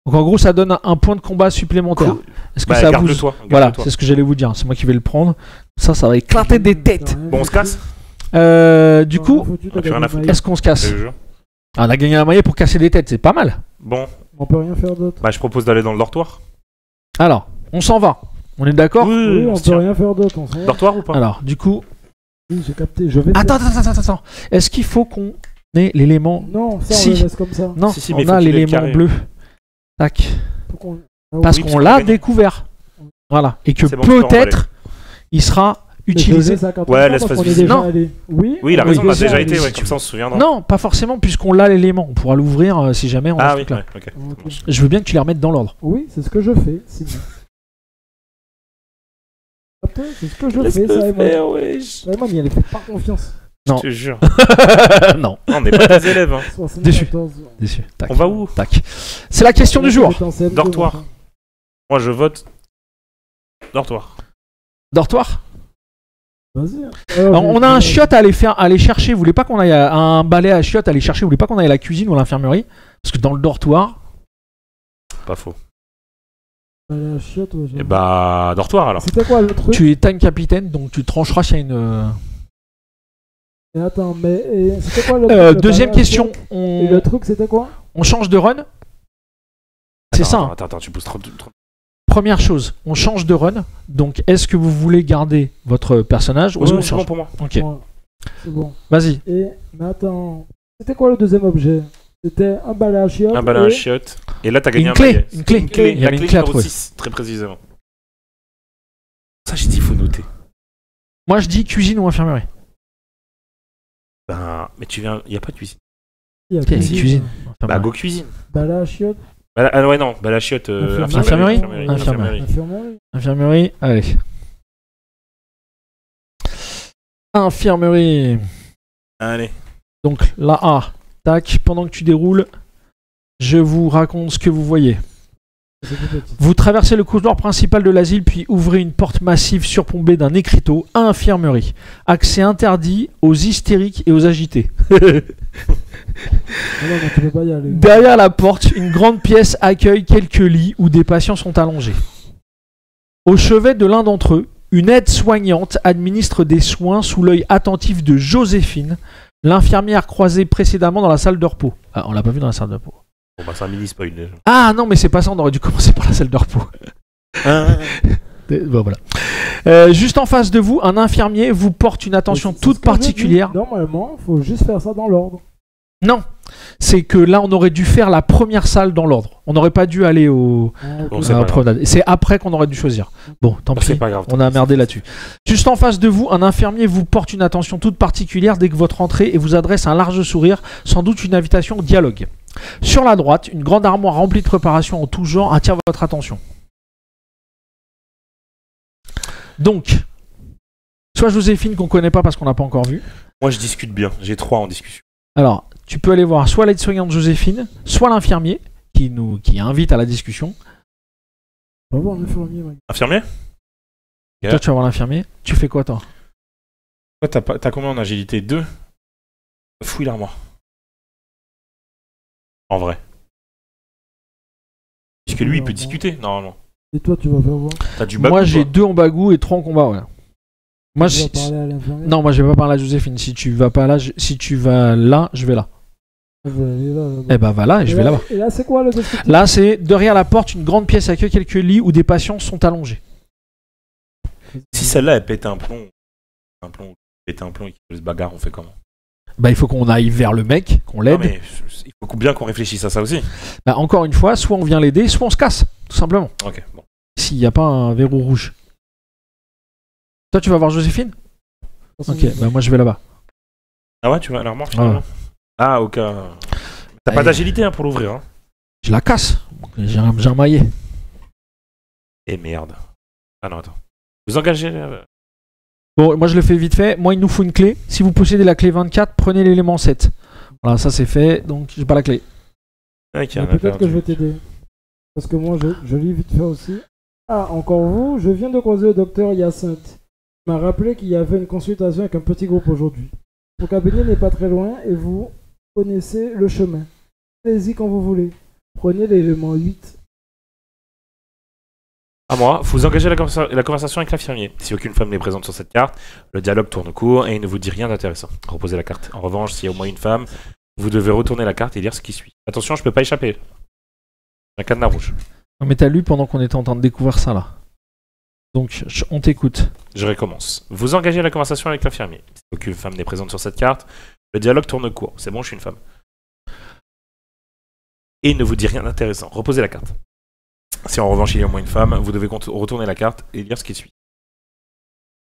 Donc en gros, ça donne un point de combat supplémentaire. Cool. Est-ce que Bah, ça garde-le vous... toi. Voilà, garde-le toi. c'est ce que j'allais vous dire. C'est moi qui vais le prendre. Ça va éclater des têtes. Bon, on se casse. Du coup, on a plus rien à foutre. est-ce qu'on se Je casse? te jure. Ah, on a gagné un maillet pour casser des têtes, c'est pas mal. Bon, On peut rien faire d'autre. bah je propose d'aller dans le dortoir. Alors, on s'en va. On est d'accord? Oui, on on se peut tient. rien faire d'autre. On s'en va. Dortoir ou pas? Alors, du coup... Oui, j'ai capté. Je vais. Attends. Est-ce qu'il faut qu'on ait l'élément... Non, ça Si. on le laisse comme ça. Non, Si, mais on faut a qu'il ait le l'élément carré. bleu. Tac. Faut qu'on- Ah oui. Parce Oui, qu'on parce l'a qu'on a gagné. découvert. Voilà. Et que C'est bon, tu peux peut-être, il sera Mais je utilisé... laisse à 80 Ouais, parce l'espace qu'on est visible. déjà Non. allé. Oui. Oui, il a Oui, raison, on a déjà déjà allé. été, ouais, comme ça on se souviendra. Non, pas forcément, puisqu'on l'a l'élément. On pourra l'ouvrir si jamais on a Ah ce oui, truc-là. ouais, ok. Ok. Je veux bien que tu les remettes dans l'ordre. Oui, c'est ce que je fais. Sinon. Capté. C'est ce que je fais, Simon. Simon, il avait fait pas confiance. Non. Je te jure. Non, On n'est pas des élèves. Hein. 74. déçu. Tac. On va où? Tac. C'est la question du jour. J'étais en CM2, Dortoir. moi. Moi je vote dortoir. Dortoir. Vas-y. Alors, on a un chiotte à aller chercher. Vous voulez pas qu'on aille un balai à chiotte à aller chercher? Vous voulez pas qu'on aille à la cuisine ou à l'infirmerie? Parce que dans le dortoir, Pas faux. Allez, la chiotte, ouais, Et bah dortoir alors. C'était quoi le truc? tu es time capitaine, donc tu trancheras s'il y a une. Et attends, mais c'était quoi le truc, le Deuxième balai à question. chiotte Et le truc, c'était quoi? On change de run. C'est ça. hein. Attends, tu pousses 30. Première chose, on change de run. Donc, est-ce que vous voulez garder votre personnage ou est-ce qu'on C'est bon change? pour moi. Ok. Ouais, c'est bon. Vas-y. Mais attends, c'était quoi le deuxième objet? C'était un balai à chiotte. Un balai à et- chiotte. Et là t'as gagné Une un clé. maillet. Une clé. Il y La avait clé une clé à numéro trouver. 6, très précisément. Ça j'ai dit il faut noter. Moi, je dis cuisine ou infirmerie. Ben, mais tu viens, il y a pas de cuisine. Il y a Ok, c'est cuisine. cuisine. Bah Infirmerie. go cuisine. Balai à chiotte. Ah ouais non, bah la chiotte. Infirmerie. Infirmerie. Infirmerie. Infirmerie. Allez. Infirmerie. Allez. Donc, la A. Tac. Pendant que tu déroules, je vous raconte ce que vous voyez. C'est tout petit. Vous traversez le couloir principal de l'asile, puis ouvrez une porte massive surplombée d'un écriteau à infirmerie. Accès interdit aux hystériques et aux agités. Non, mais tu peux pas y aller. Derrière la porte, une grande pièce accueille quelques lits où des patients sont allongés. Au chevet de l'un d'entre eux, une aide-soignante administre des soins sous l'œil attentif de Joséphine, l'infirmière croisée précédemment dans la salle de repos. Ah, on l'a pas vu dans la salle de repos. Bon, bah, c'est un mini spoil déjà. Ah non, mais c'est pas ça, on aurait dû commencer par la salle de repos. Bon, voilà. Juste en face de vous, un infirmier vous porte une attention C'est toute ce que j'ai dit. particulière. Normalement, faut juste faire ça dans l'ordre. Non, c'est que là, on aurait dû faire la première salle dans l'ordre. On n'aurait pas dû aller au. Bon, à c'est la pas grave. promenade. Et c'est après qu'on aurait dû choisir. Bon, tant C'est pis. pas grave. On a merdé là-dessus. Juste en face de vous, un infirmier vous porte une attention toute particulière dès que votre entrée et vous adresse un large sourire, sans doute une invitation au dialogue. Sur la droite, une grande armoire remplie de préparations en tout genre attire votre attention. Donc, soit Joséphine qu'on connaît pas parce qu'on n'a pas encore vu. Moi, je discute bien. J'ai 3 en discussion. Alors, tu peux aller voir soit l'aide-soignante Joséphine, soit l'infirmier qui invite à la discussion. On va voir l'infirmier, mec. Infirmier? Yeah. Toi, tu vas voir l'infirmier. Tu fais quoi, toi? Toi, t'as combien en agilité? 2? Fouille l'armoire. En vrai. Puisque lui, il peut discuter, normalement. Et toi, tu vas faire voir. T'as du bagou, Moi, j'ai toi 2 en bagou et 3 en combat, ouais. Moi, Tu vas parler à l'infirmier. non, moi, je vais pas parler à Joséphine. Si tu vas pas là, si tu vas là, je vais là. Je vais aller là, là-bas. Eh ben, va là et je vais là-bas. Et là, c'est quoi le descriptif? Là, c'est derrière la porte, une grande pièce accueille quelques lits où des patients sont allongés. Si celle-là, elle pète un plomb et qu'il se bagarre, on fait comment? Bah, il faut qu'on aille vers le mec, qu'on Non, l'aide. mais il faut bien qu'on réfléchisse à ça aussi. Bah, encore une fois, soit on vient l'aider, soit on se casse, tout simplement. Ok, bon. S'il n'y a pas un verrou rouge. Toi, tu vas voir Joséphine? Ok, bah moi je vais là-bas. Ah ouais, tu vas à l'armoire finalement? Ah, au cas. T'as pas d'agilité hein, pour l'ouvrir. Hein. Je la casse. J'ai un maillet. Et merde. Ah non, attends. Vous engagez. Bon, moi je le fais vite fait. Moi, il nous faut une clé. Si vous possédez la clé 24, prenez l'élément 7. Voilà, ça c'est fait. Donc, j'ai pas la clé. Ok, Mais peut-être que je vais t'aider. Parce que moi, je lis vite fait aussi. Ah, encore vous, je viens de croiser le docteur Hyacinthe. Il m'a rappelé qu'il y avait une consultation avec un petit groupe aujourd'hui. Mon cabinet n'est pas très loin et vous connaissez le chemin. Allez-y quand vous voulez. Prenez l'élément 8. À moi, vous engagez la conversation avec l'infirmier. Si aucune femme n'est présente sur cette carte, le dialogue tourne court et il ne vous dit rien d'intéressant. Reposez la carte. En revanche, s'il y a au moins une femme, vous devez retourner la carte et lire ce qui suit. Attention, je peux pas échapper. Un cadenas rouge. Non, mais t'as lu pendant qu'on était en train de découvrir ça là. Donc, on t'écoute. Je recommence. Vous engagez la conversation avec l'infirmier. Si aucune femme n'est présente sur cette carte, le dialogue tourne court. C'est bon, je suis une femme. Et il ne vous dit rien d'intéressant. Reposez la carte. Si en revanche il y a au moins une femme, vous devez retourner la carte et lire ce qui suit.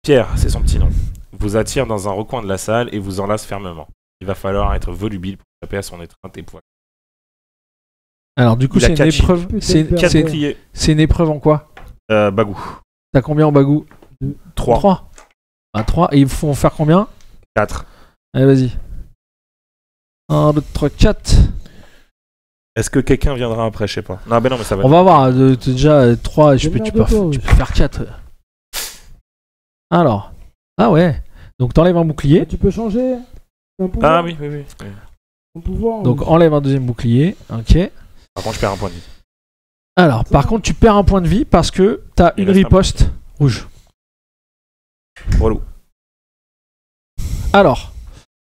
Pierre, c'est son petit nom, vous attire dans un recoin de la salle et vous enlace fermement. Il va falloir être volubile pour échapper à son étreinte et pouvoir. Alors, du coup, Il a c'est une 4 épreuve. chiffres. Quatre C'est boucliers. une épreuve en quoi? Bagou. T'as combien en bagou? 3. 3. Ah, 3. Et il faut en faire combien? 4. Allez, vas-y. 1, 2, 3, 4. Est-ce que quelqu'un viendra après? Je sais pas. Non, ben non, mais ça va. On va voir. Déjà, 3, tu peux Démerde-toi, faire 4. Alors. Ah ouais. Donc, t'enlèves un bouclier. Tu peux changer un pouvoir. Ah oui. Un pouvoir. Donc, enlève un deuxième bouclier. Ok. Par contre, je perds un point de vie. Alors, par contre, tu perds un point de vie parce que t'as Il une reste un riposte rouge. Relou. Alors,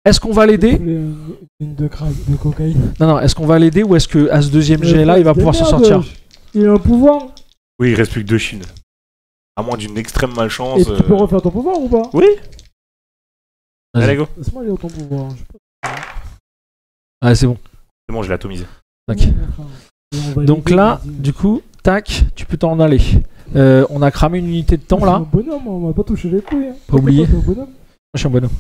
est-ce qu'on va l'aider? Une de cocaïne. Non, est-ce qu'on va l'aider ou est-ce que à ce deuxième jet là, il va pouvoir s'en sortir? Il a un pouvoir. Oui, il reste plus que 2 chines. À moins d'une extrême malchance. Et tu peux refaire ton pouvoir ou pas? Oui. Vas-y. Allez, go. Laisse-moi lire ton pouvoir. Ouais, c'est bon. C'est bon, je l'ai atomisé. Ok. Donc là, du coup, tac, tu peux t'en aller. On a cramé une unité de temps là. Un bonhomme, on m'a pas touché les couilles. Hein. Pas oublié. Toi, t'es un bonhomme. Je suis un bonhomme.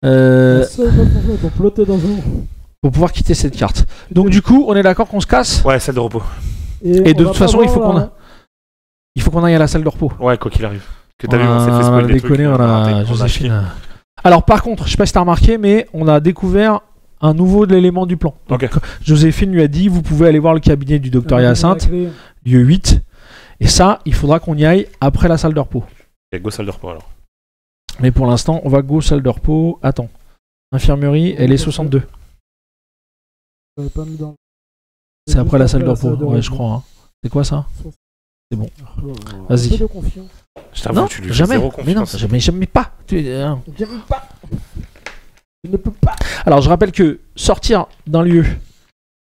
La seule meuf en fait, on flottait dans un. Pour pouvoir quitter cette carte. Donc du coup, on est d'accord qu'on se casse? Ouais, salle de repos. Et de on va toute façon, pas il faut voir, qu'on aille à la salle de repos. Ouais, quoi qu'il arrive. Que On t'as vu, on s'est fait a spoiler des déconné, trucs. on a Joséphine. Alors par contre, je sais pas si t'as remarqué, mais on a découvert un nouveau de l'élément du plan. Donc, Ok. Joséphine lui a dit, vous pouvez aller voir le cabinet du docteur Hyacinthe, lieu 8. Et ça, il faudra qu'on y aille après la salle de repos. Ok, go salle de repos alors. Mais pour l'instant, on va go salle de repos. Attends. Infirmerie, elle est 62. C'est après la salle de repos. Ouais, je crois. Hein. C'est quoi ça? C'est bon. Vas-y. Je t'avoue, Non, tu lui fais jamais. zéro Mais non, confiance. jamais pas. J'aime pas. Je ne peux pas. Alors, je rappelle que sortir d'un lieu,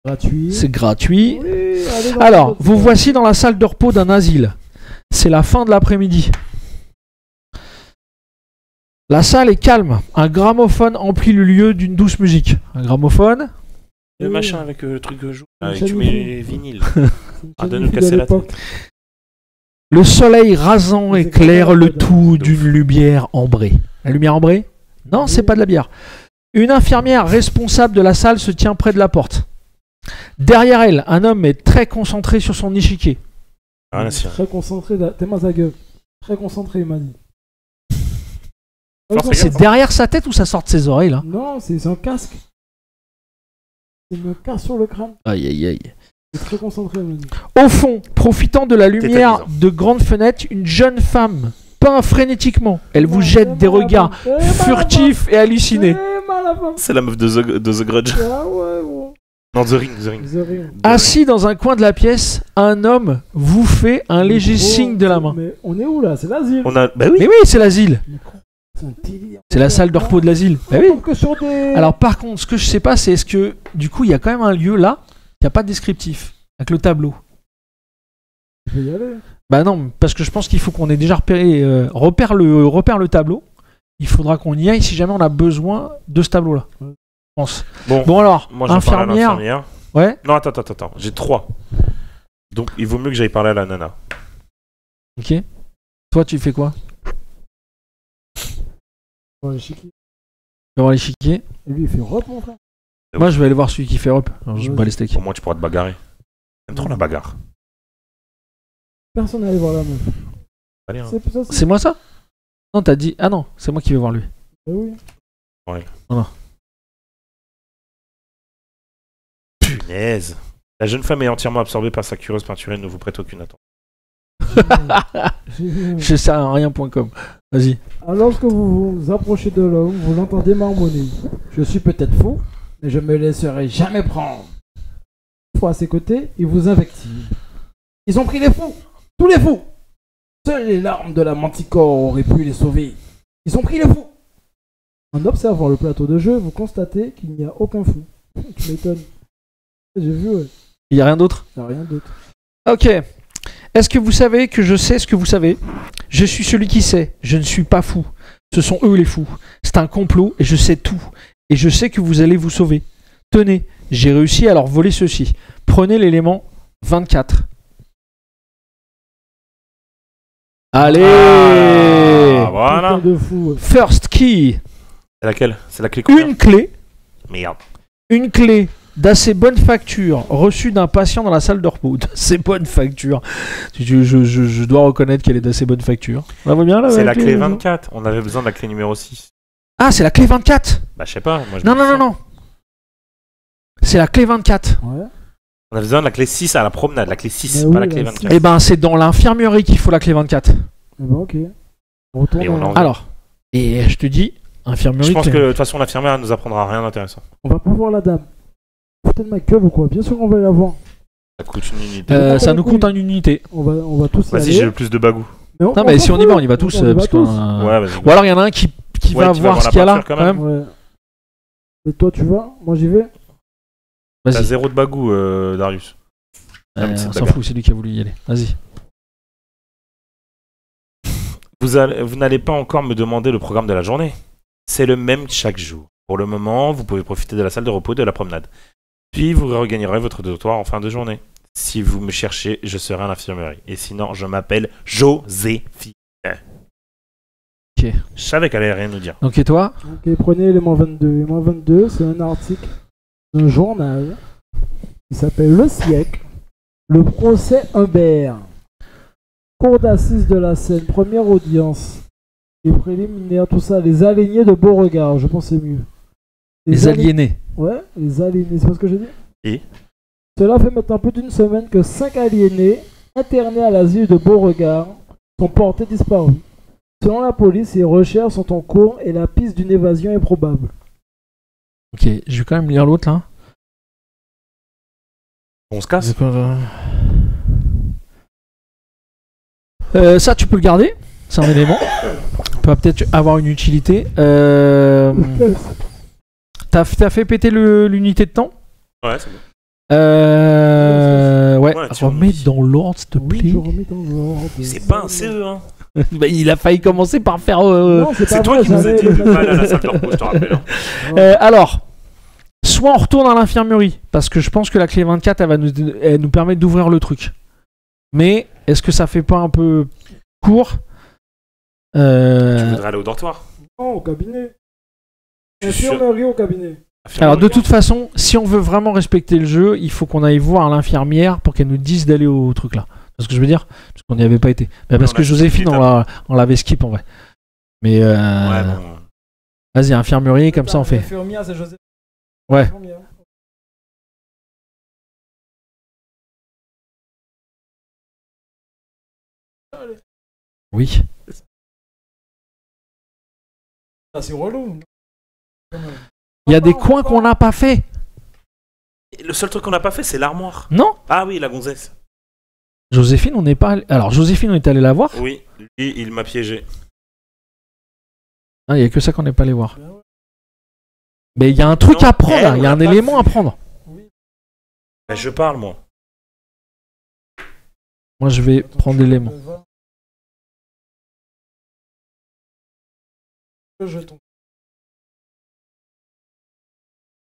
Gratuit. c'est gratuit. Oui, allez dans Alors, l'autre. vous voici dans la salle de repos d'un asile. C'est la fin de l'après-midi. La salle est calme. Un gramophone emplit le lieu d'une douce musique. Un gramophone. Le Oui. machin avec le truc de joue. Une Avec chaîne tu mets YouTube. les vinyles. C'est une Ah, chaîne de nous YouTube casser de la l'époque. tête. Le soleil rasant C'est éclaire comme le la mode. tout De d'une ouf. lumière ambrée. La lumière ambrée? Non, c'est Oui. pas de la bière. Une infirmière responsable de la salle se tient près de la porte. Derrière elle, un homme est très concentré sur son échiquier. Rien à cirer. Très concentré. T'es ma gueule. Très concentré, il m'a dit. Force, C'est derrière sa tête ou ça sort de ses oreilles là? Non, c'est un casque. Il me casse sur le crâne. Aïe aïe aïe. Il est très concentré, il m'a dit. Au fond, profitant de la lumière Tétanisant. de grandes fenêtres, une jeune femme peint frénétiquement. Elle vous jette des regards furtifs et hallucinés. C'est la meuf de The Grudge. Ah ouais, gros. Non, The Ring. The Ring. Ils ont rien. Assis dans un coin de la pièce, un homme vous fait un léger Gros, signe de la main. Mais on est où là? C'est l'asile. On a. Bah oui. Mais oui, c'est l'asile. Mais gros, c'est un délire. C'est la salle de repos de l'asile. Bah oui. On tombe que sur des... Alors par contre, ce que je sais pas, c'est est-ce que du coup il y a quand même un lieu là qui a pas de descriptif avec le tableau. Je vais y aller. Bah non, parce que je pense qu'il faut qu'on ait déjà repéré, repère le tableau. Il faudra qu'on y aille si jamais on a besoin de ce tableau-là. Ouais. Je pense. Bon, Bon alors, moi j'en parle à infirmière. l'infirmière. Ouais. Non, attends. J'ai 3. Donc il vaut mieux que j'aille parler à la nana. Ok. Toi, tu fais quoi? On va aller chez qui? Tu vas voir l'échiquier. Et lui, il fait rep, mon frère. Moi, je vais aller voir celui qui fait hop. Alors, je Ouais. bats les steaks. Au moins tu pourras te bagarrer. J'aime trop la bagarre. Personne n'allait voir la meuf. Allez, hein. C'est ça, c'est... C'est moi ça? Non, t'as dit. Ah non, c'est moi qui vais voir lui. Eh oui. Punaise. La jeune femme est entièrement absorbée par sa curieuse peinture et ne vous prête aucune attention. J'ai vu. Je sais à rien.com. Vas-y. Alors que vous vous approchez de l'homme, vous l'entendez marmonner. Je suis peut-être fou, mais je me laisserai jamais prendre. Une fois à ses côtés, il vous invective. Ils ont pris les fous, tous les fous. Seules les larmes de la manticore auraient pu les sauver. Ils ont pris les fous. En observant le plateau de jeu, vous constatez qu'il n'y a aucun fou. Tu m'étonnes. J'ai vu, ouais. Il y a rien d'autre? Y a rien d'autre. Ok. Est-ce que vous savez que je sais ce que vous savez? Je suis celui qui sait. Je ne suis pas fou. Ce sont eux les fous. C'est un complot et je sais tout. Et je sais que vous allez vous sauver. Tenez, j'ai réussi à leur voler ceci. Prenez l'élément 24. Allez! Ah, voilà. Putain de fou. Ouais. First key. C'est laquelle? C'est la clé combien? Une clé. Merde. Une clé d'assez bonne facture reçue d'un patient dans la salle de repos. D'assez bonne facture. Je dois reconnaître qu'elle est d'assez bonne facture. On la voit bien là? C'est la la clé 24. On avait besoin de la clé numéro 6. Ah, c'est la clé 24. Bah, je sais pas. Moi, je Non, me non, dis non, ça. non. C'est la clé 24. Ouais. On a besoin de la clé 6 à la promenade. La clé 6, Mais pas oui, la clé la 24. Eh ben, c'est dans l'infirmerie qu'il faut la clé 24. Eh ben ok. On retourne. Et on en- Alors, et je te dis, infirmerie. Je pense clé- que de toute façon, l'infirmière nous apprendra rien d'intéressant. On va pas voir la dame. Putain de ma gueule ou quoi? Bien sûr qu'on va la voir. Ça coûte une unité. Ça nous compte en unité. On va tous y Vas-y, aller. j'ai le plus de bagou. Mais Non, mais si on y va, on y va tous. On y va parce tous. qu'on- Ouais, vas-y. Ou alors il y en a un qui Ouais, va qui va voir voir ce la qu'il y a là. peinture, quand même. Ouais. Et toi, tu vas? Moi, j'y vais. T'as Vas-y. 0 de bagou, Darius. Ah, mais c'est On de s'en bagarre. fout, c'est lui qui a voulu y aller. Vas-y. Vous n'allez pas encore me demander le programme de la journée. C'est le même chaque jour. Pour le moment, vous pouvez profiter de la salle de repos et de la promenade. Puis vous regagnerez votre dortoir en fin de journée. Si vous me cherchez, je serai à l'infirmerie. Et sinon, je m'appelle Joséphine. Ok. Je savais qu'elle allait rien nous dire. Donc, et toi? Ok, prenez l'élément 22. L'élément 22, c'est un article d'un journal qui s'appelle Le Siècle. Le procès Humbert. Cour d'assises de la Seine. Première audience. Les préliminaires, tout ça. Les aliénés de Beauregard. Je pense que c'est mieux. Les aliénés. Ouais, les aliénés. C'est pas ce que j'ai dit? Et Cela fait maintenant plus d'une semaine que 5 aliénés internés à l'asile de Beauregard sont portés disparus. Selon la police, les recherches sont en cours et la piste d'une évasion est probable. Ok, je vais quand même lire l'autre là. on se casse. Ça, tu peux le garder. C'est un élément. Ça peut peut-être avoir une utilité. T'as fait péter l'unité de temps? Ouais, c'est bon. Ouais, Ouais, tu remets remis. dans l'ordre, s'il te plaît. Oui, je remets dans l'ordre. C'est pas un CE, hein. Bah, il a failli commencer par faire. Non, c'est C'est pas toi vrai, qui nous as j'avais dit le de pas aller à la salle de repos, je te rappelle. Hein. Alors, soit on retourne à l'infirmerie, parce que je pense que la clé 24, elle nous permet d'ouvrir le truc. Mais est-ce que ça fait pas un peu court? Tu voudrais aller au dortoir? Non, au cabinet. Je suis sûr. Infirmerie au cabinet. Alors de toute façon, si on veut vraiment respecter le jeu, il faut qu'on aille voir l'infirmière pour qu'elle nous dise d'aller au truc là. C'est ce que je veux dire? Parce qu'on n'y avait pas été. Mais parce on que a Joséphine, skippé on l'avait skip en vrai. Mais Ouais, bon. vas-y, infirmerie, comme ça on fait. Infirmière, c'est José. Ouais. Infirmière. Oui. Ah, c'est relou. Il y a des coins qu'on n'a pas fait. Le seul truc qu'on n'a pas fait, c'est l'armoire. Non? Ah oui, la gonzesse. Joséphine, on n'est pas allé... Alors, Joséphine, on est allé la voir. Oui, lui, il m'a piégé. Ah, il n'y a que ça qu'on n'est pas allé voir. Mais il y a un truc Non, à prendre, elle, il y a on un l'a pas élément à vu. prendre. Ben, je parle, moi. Moi, je vais prendre l'élément. Le jeton.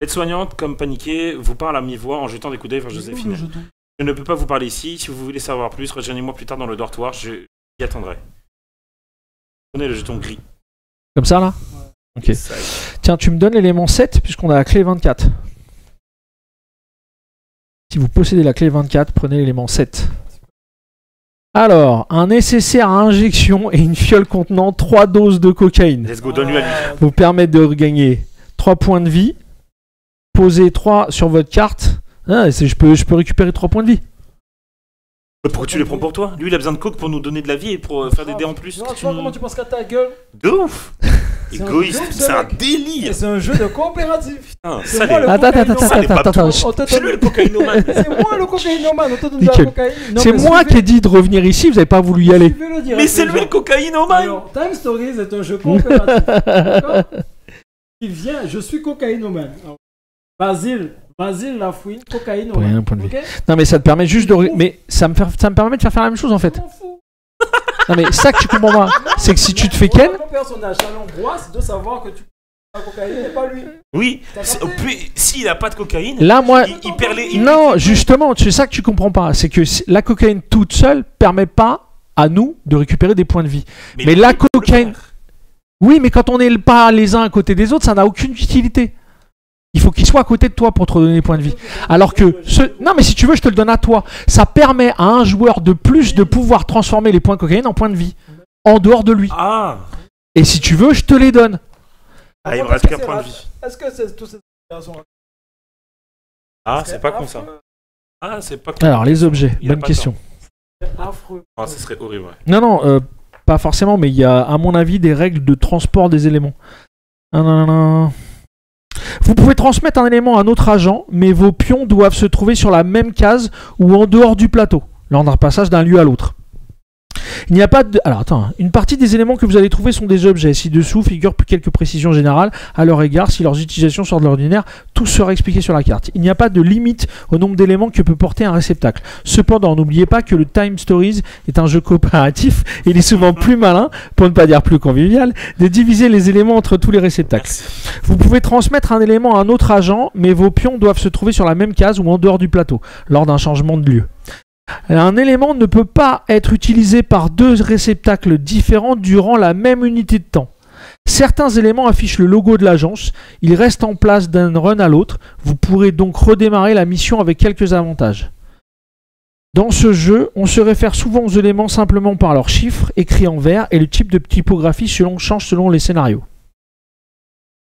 L'aide-soignante, comme paniquée, vous parle à mi-voix en jetant des coups d'œil vers Joséphine. Le jeton. Je ne peux pas vous parler ici. Si vous voulez savoir plus, rejoignez-moi plus tard dans le dortoir. Je y attendrai. Prenez le jeton gris. Comme ça, là? Ok. Ça y est. Tiens, tu me donnes l'élément 7, puisqu'on a la clé 24. Si vous possédez la clé 24, prenez l'élément 7. Alors, un nécessaire à injection et une fiole contenant 3 doses de cocaïne Let's go, donne-lui à lui. vous permettent de regagner 3 points de vie. Posez 3 sur votre carte. Ah, je peux récupérer 3 points de vie. Pourquoi tu les prends pour toi? Lui, il a besoin de coke pour nous donner de la vie et pour faire des dés en plus. Non, tu vois comment tu penses qu'à ta gueule? De ouf. C'est un Égoïste, jeu, c'est un mec. délire. C'est un jeu de coopératif. Putain, C'est ça, moi les- le Attends, cocaïnomane. On te C'est donne- lui le cocaïnomane. C'est moi le cocaïnomane, on te donne de la Nickel. cocaïne. Non, C'est mais moi suivez- qui ai dit de revenir ici, vous n'avez pas voulu y aller. suivez-le direct, Mais c'est les lui le gens. cocaïnomane. Alors, Time Stories est un jeu coopératif. D'accord? Il vient, je suis cocaïnomane. Alors, Basile Lafouine, cocaïnomane. Ouais, un point de vie. Ok? Non, mais ça te permet juste de. Mais ça me permet de faire la même chose en fait. Je m'en fous. Non, mais ça que tu comprends pas, c'est que si tu te fais ken. Mon personnage, ça l'angoisse de savoir que tu la cocaïne et pas lui. Oui, T'as c'est- capté? puis, s'il a pas de cocaïne, Là, moi. il perd les. Non, justement, c'est ça que tu comprends pas. C'est que la cocaïne toute seule permet pas à nous de récupérer des points de vie. Mais lui, la il peut le cocaïne- faire. Oui, mais quand on n'est pas les uns à côté des autres, ça n'a aucune utilité. Il faut qu'il soit à côté de toi pour te redonner des points de vie. Alors que non, mais si tu veux, je te le donne à toi. Ça permet à un joueur de plus de pouvoir transformer les points de cocaïne en points de vie en dehors de lui. Ah, Et si tu veux, je te les donne. ah, il me Est-ce reste que qu'un c'est point de rate- vie. Est-ce que c'est toutes ces opérations Ah, c'est pas con ça. Ah, c'est pas con. Alors, les objets, Il a bonne pas question. C'est affreux. Ah, ça serait horrible, ouais. Non, non, pas forcément, mais il y a, à mon avis, des règles de transport des éléments. Vous pouvez transmettre un élément à un autre agent, mais vos pions doivent se trouver sur la même case ou en dehors du plateau, lors d'un passage d'un lieu à l'autre. Il n'y a pas de... Alors attends, une partie des éléments que vous allez trouver sont des objets. Ci-dessous figurent quelques précisions générales à leur égard. Si leurs utilisations sortent de l'ordinaire, tout sera expliqué sur la carte. Il n'y a pas de limite au nombre d'éléments que peut porter un réceptacle. Cependant, n'oubliez pas que le Time Stories est un jeu coopératif et il est souvent plus malin, pour ne pas dire plus convivial, de diviser les éléments entre tous les réceptacles. Vous pouvez transmettre un élément à un autre agent, mais vos pions doivent se trouver sur la même case ou en dehors du plateau, lors d'un changement de lieu. Un élément ne peut pas être utilisé par deux réceptacles différents durant la même unité de temps. Certains éléments affichent le logo de l'agence, ils restent en place d'un run à l'autre, vous pourrez donc redémarrer la mission avec quelques avantages. Dans ce jeu, on se réfère souvent aux éléments simplement par leurs chiffres écrits en vert et le type de typographie change selon les scénarios.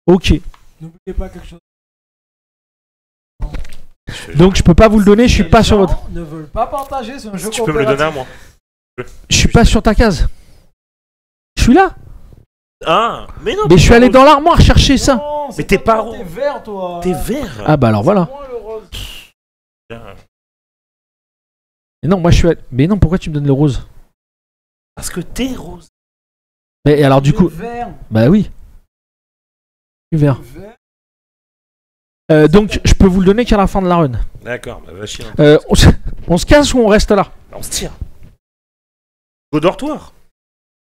Ok, N'oubliez pas quelque chose. donc je peux pas vous le donner, je suis Les pas sur gens votre... ne veulent pas partager, c'est un jeu Tu peux me le donner à moi. Je suis pas sur ta case. Je suis là. Ah, mais non. Mais je suis allé dans l'armoire chercher ça. Non, c'est Mais t'es pas toi, rond. T'es vert, toi. T'es vert. Ah bah alors voilà. C'est moi, le rose. Mais non, moi je suis allé... Mais non, pourquoi tu me donnes le rose? Parce que t'es rose. Mais alors du Le coup... vert. Bah oui. Du vert. Le vert. Donc, je peux vous le donner qu'à la fin de la run. D'accord, bah va chier. On se casse ou on reste là? On se tire. Go dortoir.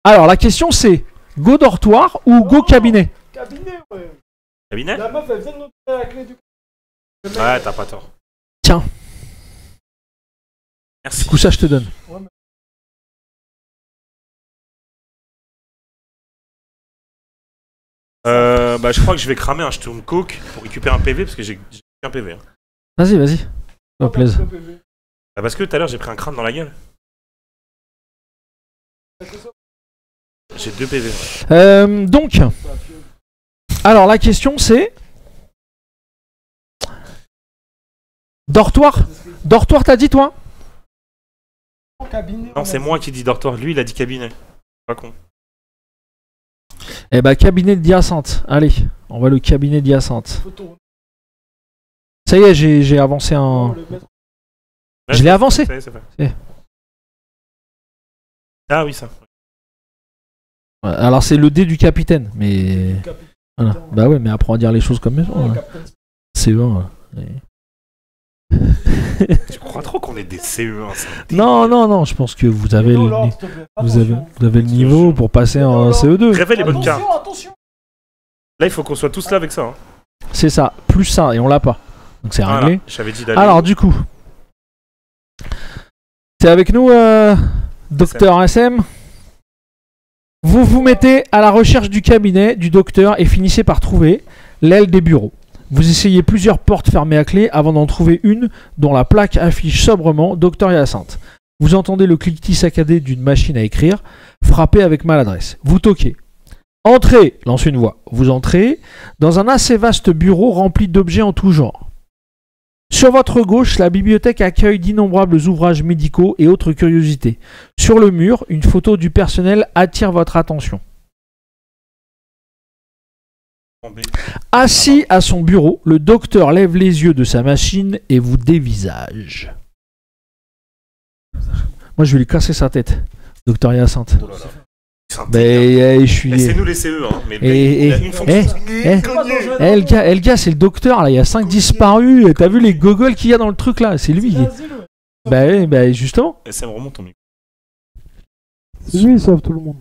Alors, la question c'est go dortoir ou go cabinet? Cabinet, ouais. Cabinet? La meuf, elle vient de nous donner la clé du. Ouais, t'as pas tort. Tiens. Merci. Du coup, ça, je te donne. Bah, je crois que je vais cramer un jeton de coke pour récupérer un PV parce que j'ai un PV. Hein. Vas-y, vas-y. Ça me plaise. Bah, parce que tout à l'heure j'ai pris un crâne dans la gueule. J'ai 2 PV. Donc, alors la question c'est dortoir. Dortoir, t'as dit toi? Cabinet. Non, c'est moi qui dis dortoir. Lui, il a dit cabinet. Pas con. Eh bah, cabinet de Hyacinthe. Allez, on va le cabinet de Hyacinthe. Ça y est, j'ai avancé un. Je l'ai avancé. Ça y est, c'est fait. Ah oui, ça. Ouais, alors c'est le dé du capitaine, mais. Voilà. Bah ouais, mais apprends à dire les choses comme ça. Ouais. C'est bon. Ouais. Tu crois trop qu'on est des CE1 ça. Non, je pense que vous avez le niveau pour passer en CE2. Révèle les bonnes cartes. Attention. Là, il faut qu'on soit tous là avec ça. Hein. C'est ça, plus ça, et on l'a pas. Donc c'est Voilà, réglé. j'avais dit d'aller. Alors du coup, t'es avec nous, docteur SM. Vous vous mettez à la recherche du cabinet du docteur et finissez par trouver l'aile des bureaux. Vous essayez plusieurs portes fermées à clé avant d'en trouver une dont la plaque affiche sobrement Docteur Hyacinthe. Vous entendez le cliquetis saccadé d'une machine à écrire, frappé avec maladresse. Vous toquez. Entrez, lance une voix. Vous entrez dans un assez vaste bureau rempli d'objets en tout genre. Sur votre gauche, la bibliothèque accueille d'innombrables ouvrages médicaux et autres curiosités. Sur le mur, une photo du personnel attire votre attention. Assis à son bureau, le docteur lève les yeux de sa machine et vous dévisage. Moi, je vais lui casser sa tête, docteur Hyacinthe. Oh là là. Ben, je suis. C'est nous les CE, hein. Mais Et- il a une fonction. le gars, c'est le docteur, là, il y a 5 disparus. T'as vu les gogoles qu'il y a dans le truc là? C'est lui. Bah, justement. Et ça me remonte ton micro. C'est lui, il sauve tout le monde.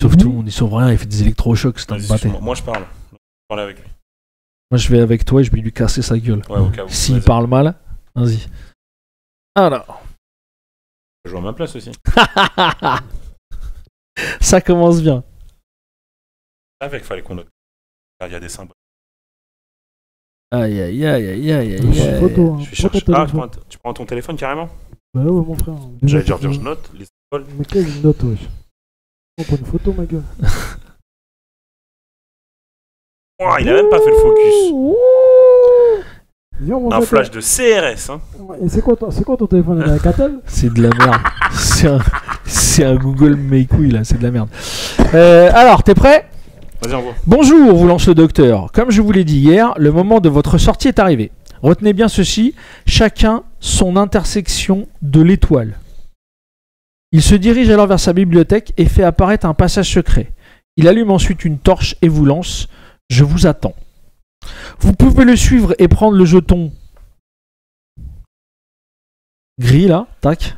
Sauf tout le monde, il sauve rien, il fait des électrochocs, c'est un Vas-y, bâtard. moi je parle. Je parle avec lui. Moi, je vais avec toi et je vais lui casser sa gueule. Ouais, au cas où. S'il Vas-y. parle mal, vas-y. Alors. Je joue à ma place aussi. Ça commence bien. Avec, fallait qu'on note. Il y a des symboles. Aïe aïe aïe aïe aïe Je suis aïe. photo. Hein. Je suis cherché. Ah, tu prends ton téléphone carrément? Bah ouais, mon frère. J'allais dire, je note les symboles. Mais quelle note, wesh. On prend une photo, ma gueule. Oh, il a même pas fait le focus. Viens, mon Un frère. flash de CRS, hein. Et c'est quoi ton téléphone? Il est à Catel? C'est de la merde. C'est un Google mes couilles là, c'est de la merde. Alors, t'es prêt? Vas-y, envoie. Bonjour, vous lance le docteur. Comme je vous l'ai dit hier, le moment de votre sortie est arrivé. Retenez bien ceci, chacun son intersection de l'étoile. Il se dirige alors vers sa bibliothèque et fait apparaître un passage secret. Il allume ensuite une torche et vous lance « Je vous attends ». Vous pouvez le suivre et prendre le jeton gris là, tac.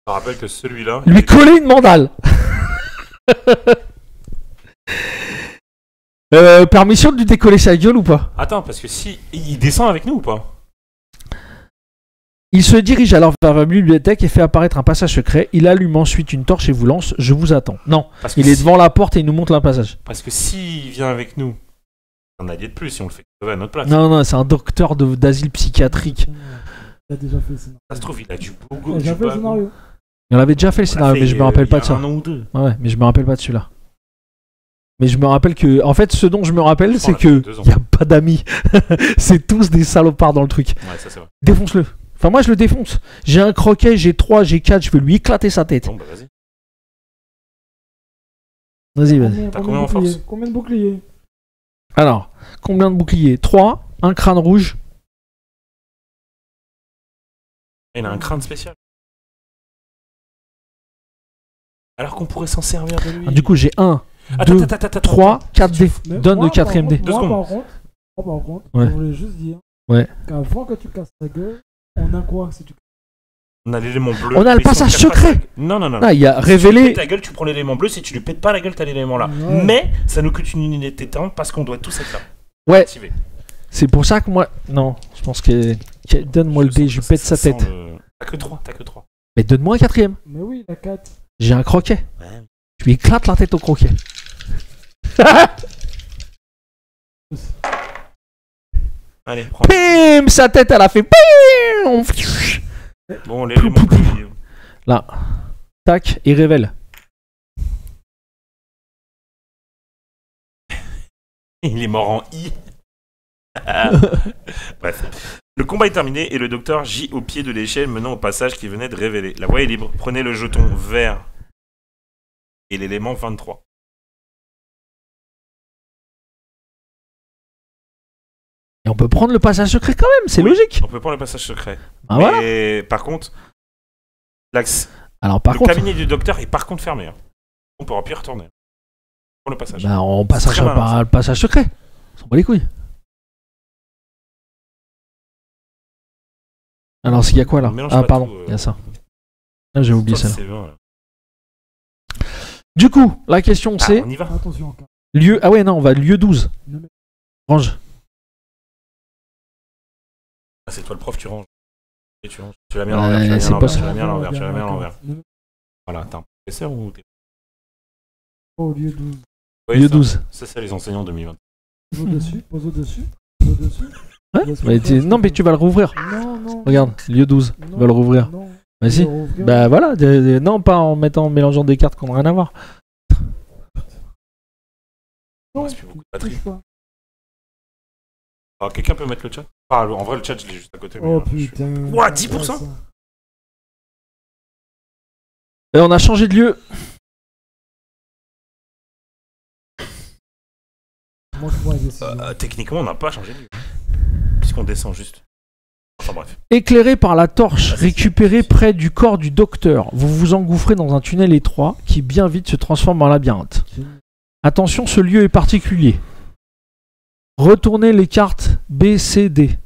Je me rappelle que celui-là. Lui coller une mandale. Permission de lui décoller sa gueule ou pas? Attends, parce que si. Il descend avec nous ou pas? Il se dirige alors vers la bibliothèque et fait apparaître un passage secret. Il allume ensuite une torche et vous lance « Je vous attends ». Non, Parce que il est si- devant la porte et il nous montre un passage. Parce que s'il vient avec nous, on a allié de plus si on le fait crever à notre place. Non, c'est un docteur d'asile psychiatrique. Il a déjà fait le scénario. Ça se trouve, il a du Il bogo. a déjà fait le scénario. Il en avait déjà fait le scénario, mais je me rappelle pas de ça. Un an ou deux. Ouais, mais je me rappelle pas de celui-là. Mais je me rappelle que, en fait, ce dont je me rappelle, Je c'est crois qu'on a fait que 2 ans. y a pas d'amis. C'est tous des salopards dans le truc. Ouais, ça c'est vrai. Défonce-le. Enfin, moi, je le défonce. J'ai un croquet, j'ai 3, j'ai 4, je veux lui éclater sa tête. Bon, bah vas-y. Vas-y. T'as combien en de boucliers force? Combien de boucliers? Alors, combien de boucliers? 3, un crâne rouge. Il a un crâne spécial. Alors qu'on pourrait s'en servir de lui. Du coup, j'ai 1, Attends, 2, attends, 3, 4 dés. Mais Donne moi, le quatrième par dé. contre, Deux moi, par contre, par contre, Ouais. je voulais juste dire Ouais. qu'avant que tu casses ta gueule, on a quoi si tu On a l'élément bleu. On a le mais si passage te casse pas secret. Non. Ah, il y a Si tu révélé. pètes ta gueule, tu prends l'élément bleu. Si tu lui pètes pas la gueule, t'as l'élément là. Ouais. Mais ça nous coûte une unité de temps parce qu'on doit tous être là. Ouais, Activé. c'est pour ça que moi. Non, je pense que. Donne-moi le dé, je lui pète sa sent tête. T'as que 3. Mais donne-moi un quatrième. Mais oui, la 4. J'ai un croquet. Ouais. Je lui éclate la tête au croquet. Allez, prends. Bim, sa tête, elle a fait. Bim. Bon, l'élément bleu. Là. Tac, et révèle. Il est mort en I. Bref. Le combat est terminé et le docteur gît au pied de l'échelle menant au passage qui venait de révéler. La voie est libre. Prenez le jeton vert et l'élément 23. Et on peut prendre le passage secret quand même, c'est Oui, logique. On peut prendre le passage secret. Ah, voilà. Mais par contre, Alors par le contre, cabinet du docteur est par contre fermé. Hein. On pourra plus y retourner. Pour le passage. bah, on passage très malin, par ça. le passage secret. On s'en bat les couilles. Alors il y a quoi là? On mélange Ah pas pardon, tout, il y a ça. Ah, j'ai oublié Toi, ça. c'est bon, là. Du coup, la question Ah, c'est on y va. Attention encore. lieu. Ah ouais non, on va lieu 12. Ne mets- Range. Ah, c'est toi le prof, tu ranges. Et tu ranges. Tu l'as mis à Ouais, l'envers, tu l'as mis à c'est l'envers, pas tu ça. l'as mis à l'envers, tu l'as mis à D'accord. l'envers. Ne mets Voilà, t'es un professeur ou t'es... pas au lieu 12. Oui, Lieu ça, 12. C'est ça les enseignants 2020. Pose au-dessus, pose au-dessus, pose au-dessus. Ouais, Laisse-moi mais faire, non mais tu vas le rouvrir. Non. Regarde, lieu 12. Non, Tu vas le rouvrir. Non. Bah si. Rouvrir. Bah voilà, non pas en mélangeant des cartes qui n'ont rien à voir. Non, reste plus beaucoup de batterie. touche pas. Alors, quelqu'un peut mettre le chat? Ah, en vrai, le chat, je l'ai juste à côté. Oh mais, putain. Ouah, 10%? Et on a changé de lieu. Moi, je prends la décision. techniquement, on n'a pas changé de lieu. Puisqu'on descend juste. Enfin bref. Éclairé par la torche récupérée près du corps du docteur, vous vous engouffrez dans un tunnel étroit qui bien vite se transforme en labyrinthe. Attention, ce lieu est particulier. Retournez les cartes B, C, D.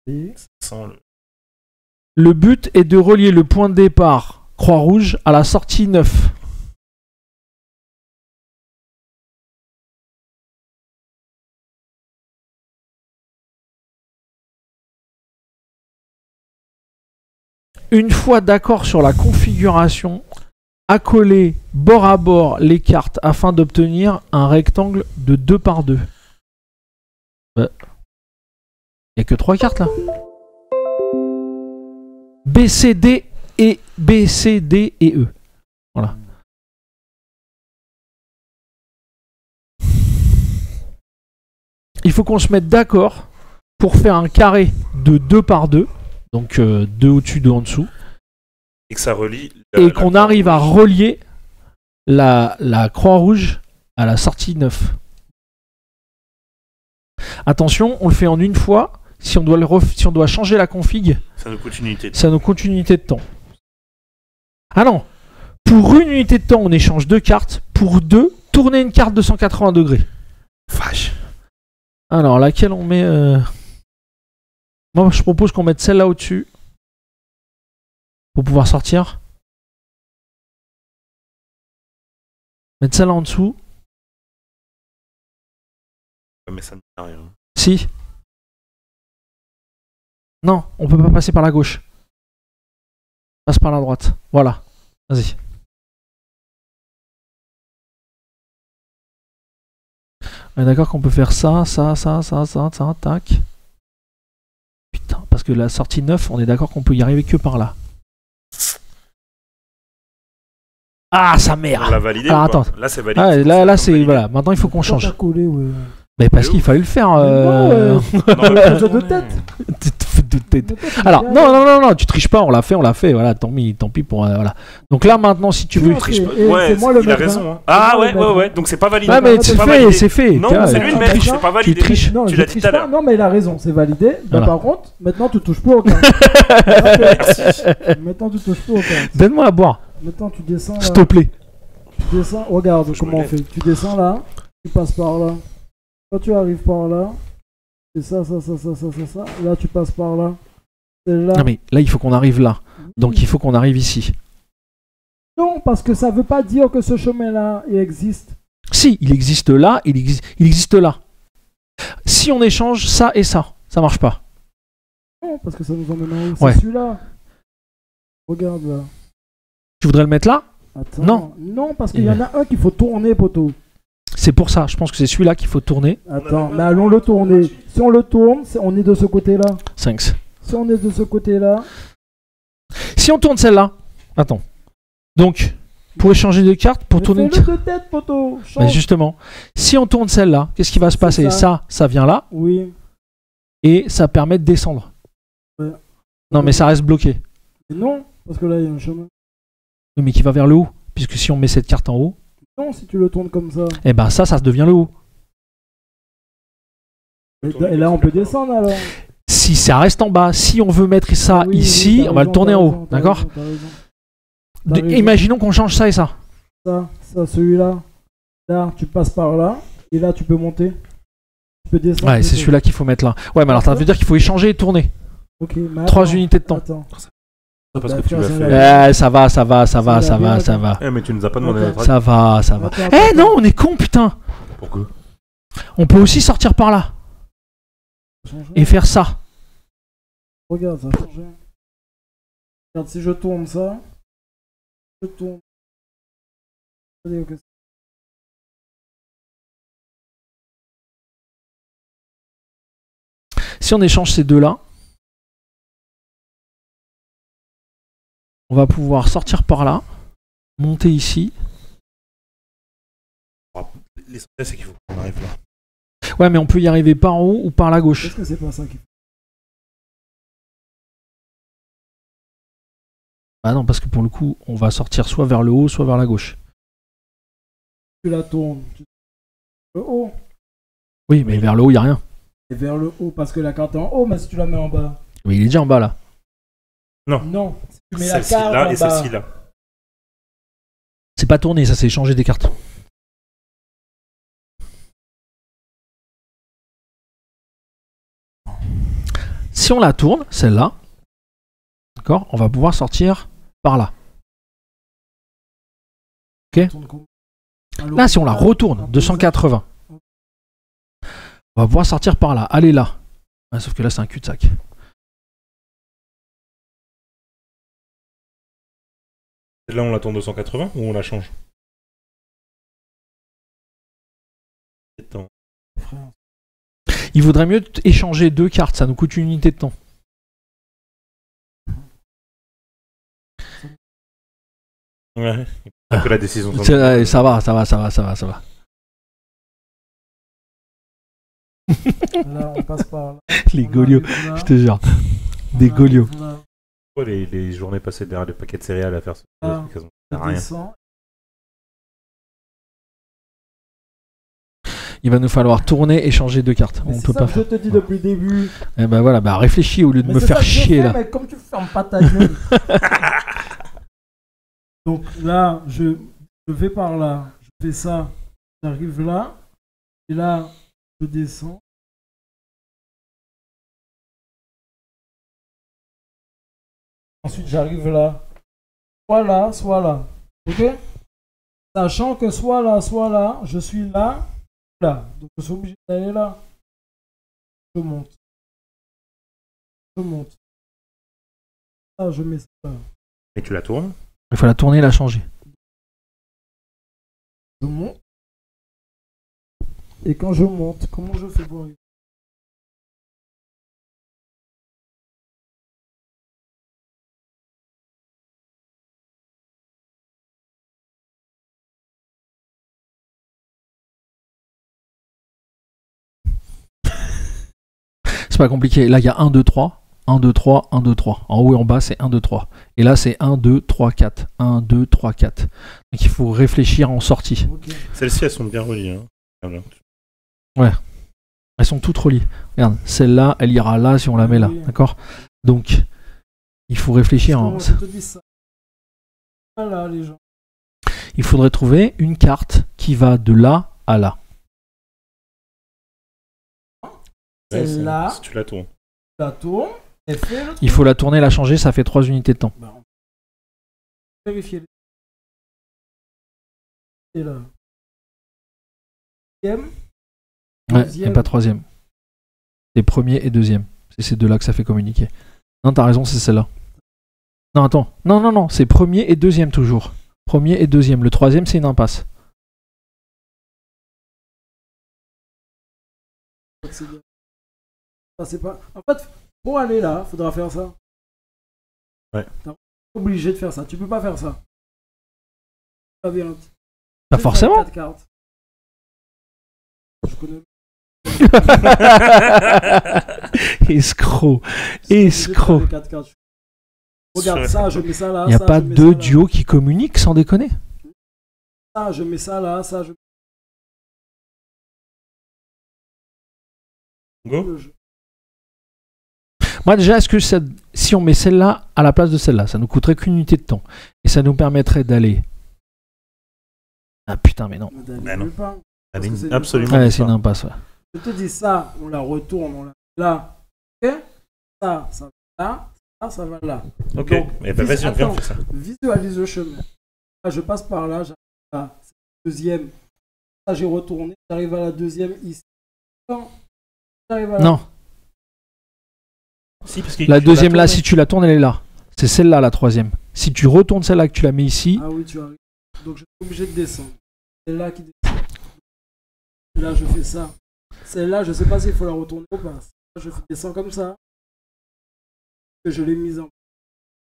Et Sans le... Le but est de relier le point de départ Croix-Rouge à la sortie 9. Une fois d'accord sur la configuration, accolez bord à bord les cartes afin d'obtenir un rectangle de 2 par 2. Il n'y a que 3 cartes là. B, C, D et B, C, D et E. Voilà. Il faut qu'on se mette d'accord pour faire un carré de 2 par 2. Donc 2 au-dessus, 2 en dessous. Et que ça relie... Et qu'on arrive à relier la croix rouge à la sortie 9. Attention, on le fait en une fois. Si on doit changer la config, Ça nous coûte une unité de... ça nous compte une unité de temps. Ah non, pour une unité de temps, on échange 2 cartes. Pour 2, tourner une carte de 180 degrés. Vache. Alors, laquelle on met Moi, je propose qu'on mette celle-là au-dessus. Pour pouvoir sortir. Mettre celle-là en dessous. Mais ça ne sert à rien. Si. Non, on peut pas passer par la gauche. Passe par la droite. Voilà. Vas-y. On est d'accord qu'on peut faire ça, tac. Putain, parce que la sortie 9, on est d'accord qu'on peut y arriver que par là. Ah, sa On mère. l'a validé Alors, ou pas? attends. Là, c'est validé. Ah, là, comme c'est... validé. Voilà, maintenant il faut qu'on pourquoi change. t'as collé, ouais. Mais parce Mais qu'il où fallait le faire. Non, mais- Jeu de tête. De tête. Mais toi, tu Alors, l'as non, tu triches pas, on l'a fait, voilà, tant pis pour, voilà. Donc là, maintenant, si tu veux... Non, Triche pas. Et Ouais, c'est moi le il a maître, raison. hein. Hein. Ah C'est moi ouais, le maître. ouais. Donc c'est pas validé. Ouais, mais c'est c'est pas fait, validé. c'est fait. Non, Tiens, c'est lui le maître, Attends, c'est pas validé. tu triches. Non, Tu je l'as dit triche tout à pas. l'heure. Non, mais il a raison, c'est validé. Bah, Voilà. par contre, maintenant tu touches plus au cartes. Maintenant tu touches plus au cartes. Donne-moi à boire, Maintenant tu descends s'il te là. plaît. Tu descends. Regarde Je comment me on lève. fait. Tu descends là. Tu passes par là. Quand tu arrives par là, C'est ça. Là, tu passes par là. C'est là. Non mais là il faut qu'on arrive là. Donc il faut qu'on arrive ici. Non, parce que ça veut pas dire que ce chemin-là, il existe. Si, il existe là, il existe là. Si on échange ça et ça marche pas. Non, parce que ça nous emmène en haut. Ouais. C'est celui-là. Regarde là. Tu voudrais le mettre là? Attends. Non. Non, parce qu'il y en a un qu'il faut tourner, poteau. C'est pour ça, je pense que c'est celui-là qu'il faut tourner. Attends, mais allons le tourner. Si on le tourne, on est de ce côté-là. 5. Si on est de ce côté-là, Si on tourne celle-là, attends. Donc, pour échanger de cartes, pour mais tourner une fais-le de tête, poteau. Change. Mais justement, si on tourne celle-là, qu'est-ce qui va se C'est passer? ça. Ça vient là, Oui. et ça permet de descendre. Ouais. Non, mais ça reste bloqué. Mais non, parce que là, il y a un chemin. Oui, mais qui va vers le haut. Puisque si on met cette carte en haut, Non, si tu le tournes comme ça. eh ben ça devient le haut. Et là, on peut descendre alors. Si ça reste en bas, si on veut mettre ça Oui, ici, t'as on va le raison, tourner t'as en haut. raison, t'as D'accord? raison, t'as raison. T'as raison. Imaginons qu'on change ça et ça. Ça, celui-là. Là, tu passes par là. Et là, tu peux monter. Tu peux descendre. Ouais, c'est celui-là qu'il faut mettre là. Ouais, mais alors ça veut dire qu'il faut échanger et tourner. Ok, mais 3 attends, unités de temps. Attends. Ça parce que Bah, tu l'as ça fait. va. Ça va. Ça va. Eh, mais tu nous as pas demandé Attends. notre avis. Ça va. Attends, Eh attends. non, on est con, putain. Pourquoi? On peut aussi sortir par là Changer. et faire ça. Regarde, ça a changé. Regarde, si je tourne ça. Je tourne. Allez, ok. Si on échange ces deux-là, on va pouvoir sortir par là, monter ici. L'essentiel, c'est qu'il faut qu'on arrive là. Ouais, mais on peut y arriver par en haut ou par la gauche. Est-ce que c'est pas ça qu'il faut? Ah non, parce que pour le coup, on va sortir soit vers le haut, soit vers la gauche. Tu la tournes. Le haut. Oui, mais vers le haut, il n'y a rien. Et vers le haut, parce que la carte est en haut, mais si tu la mets en bas. Oui, il est déjà en bas là. Non. Si tu mets la Celle-ci carte là en et bas. celle-ci là. C'est pas tourné, ça c'est échanger des cartes. Si on la tourne, celle-là, d'accord, on va pouvoir sortir par là. Tourne comme- Là, si on la retourne, 280, on va pouvoir sortir par là, aller là. Ouais, sauf que là, c'est un cul-de-sac. Là, on la tourne 280 ou on la change? Attends. Il vaudrait mieux échanger deux cartes, ça nous coûte une unité de temps. Ouais. Que la décision tombe. Ça va. Là, on passe par là. Les On golios, arrive là. je te jure. Des On golios. arrive là. Pourquoi les journées passées derrière les paquets de céréales à faire ça? Ah. Ça sert On à rien. descend. Il va nous falloir tourner et changer deux cartes. Mais On c'est peut ça pas que faire. je te dis depuis le début. Eh ben voilà, bah réfléchis au lieu de Mais me c'est faire ça que je chier fais, là. Mais comme tu fermes pas ta gueule. Donc là, je vais par là. Je fais ça. J'arrive là. Et là, je descends. Ensuite, j'arrive là. Soit là. Ok? Sachant que soit là, je suis là. Donc je suis obligé d'aller là. Je monte. Ah, je mets ça là. Et tu la tournes. Il faut la tourner et la changer. Je monte. Et quand je monte, comment je fais pour arriver? C'est pas compliqué. Là, il y a 1, 2, 3. 1, 2, 3, 1, 2, 3. En haut et en bas, c'est 1, 2, 3. Et là, c'est 1, 2, 3, 4. 1, 2, 3, 4. Donc il faut réfléchir en sortie. Ok. Celles-ci, elles sont bien reliées. Hein. Voilà. Elles sont toutes reliées. Regarde, celle-là, elle ira là si on la met là. Oui. D'accord? Donc, il faut réfléchir en... Comment je te dis ça? Voilà les gens. Il faudrait trouver une carte qui va de là à là. Celle-là, Si tu la tournes. la tourne, et fait le Il faut la tourner, la changer, ça fait 3 unités de temps. Bah, on va vérifier. Et là. Deuxième. Ouais, Deuxième. et pas troisième. C'est premier et deuxième. C'est ces deux-là que ça fait communiquer. Non, t'as raison, c'est celle-là. Non, attends. Non, c'est premier et deuxième toujours. Premier et deuxième. Le troisième, c'est une impasse. C'est bien. Ça, c'est pas... En fait, pour aller là, faudra faire ça. Ouais. T'es obligé de faire ça. Tu peux pas faire ça. Labyrinthe. Pas forcément. 4 cartes. Je connais. Escroc. C'est obligé de Escroc. faire les 4 cartes. Regarde ça, je mets ça là. Il n'y a ça, pas je mets deux ça, là. duos qui communiquent sans déconner. Ça, je mets ça là, ça, je Go. le jeu. Moi déjà, est-ce que si on met celle-là à la place de celle-là, ça nous coûterait qu'une unité de temps. Et ça nous permettrait d'aller... Ah putain, mais non. Bah non. Nulle part. Elle Parce est que c'est absolument Ouais, nulle c'est une part. impasse. Ouais. Je te dis ça, on la retourne, on la là. Ok. Ça va là. Ça va là. Ok, Donc, mais bah vas-y, on attends. fait ça. Visualise le chemin. Là, je passe par là, j'arrive à la deuxième. Là, j'ai retourné, j'arrive à la deuxième ici. Non. J'arrive à la... Non, Si, parce que la tu deuxième vas là, tourner. si tu la tournes, elle est là. C'est celle-là, la troisième. Si tu retournes celle-là que tu la mets ici, Ah oui, tu arrives. Donc, je suis obligé de descendre. C'est là qui descend. Là, je fais ça. Celle-là, je sais pas s'il faut la retourner ou pas. Là, je descends comme ça. Que je l'ai mise en.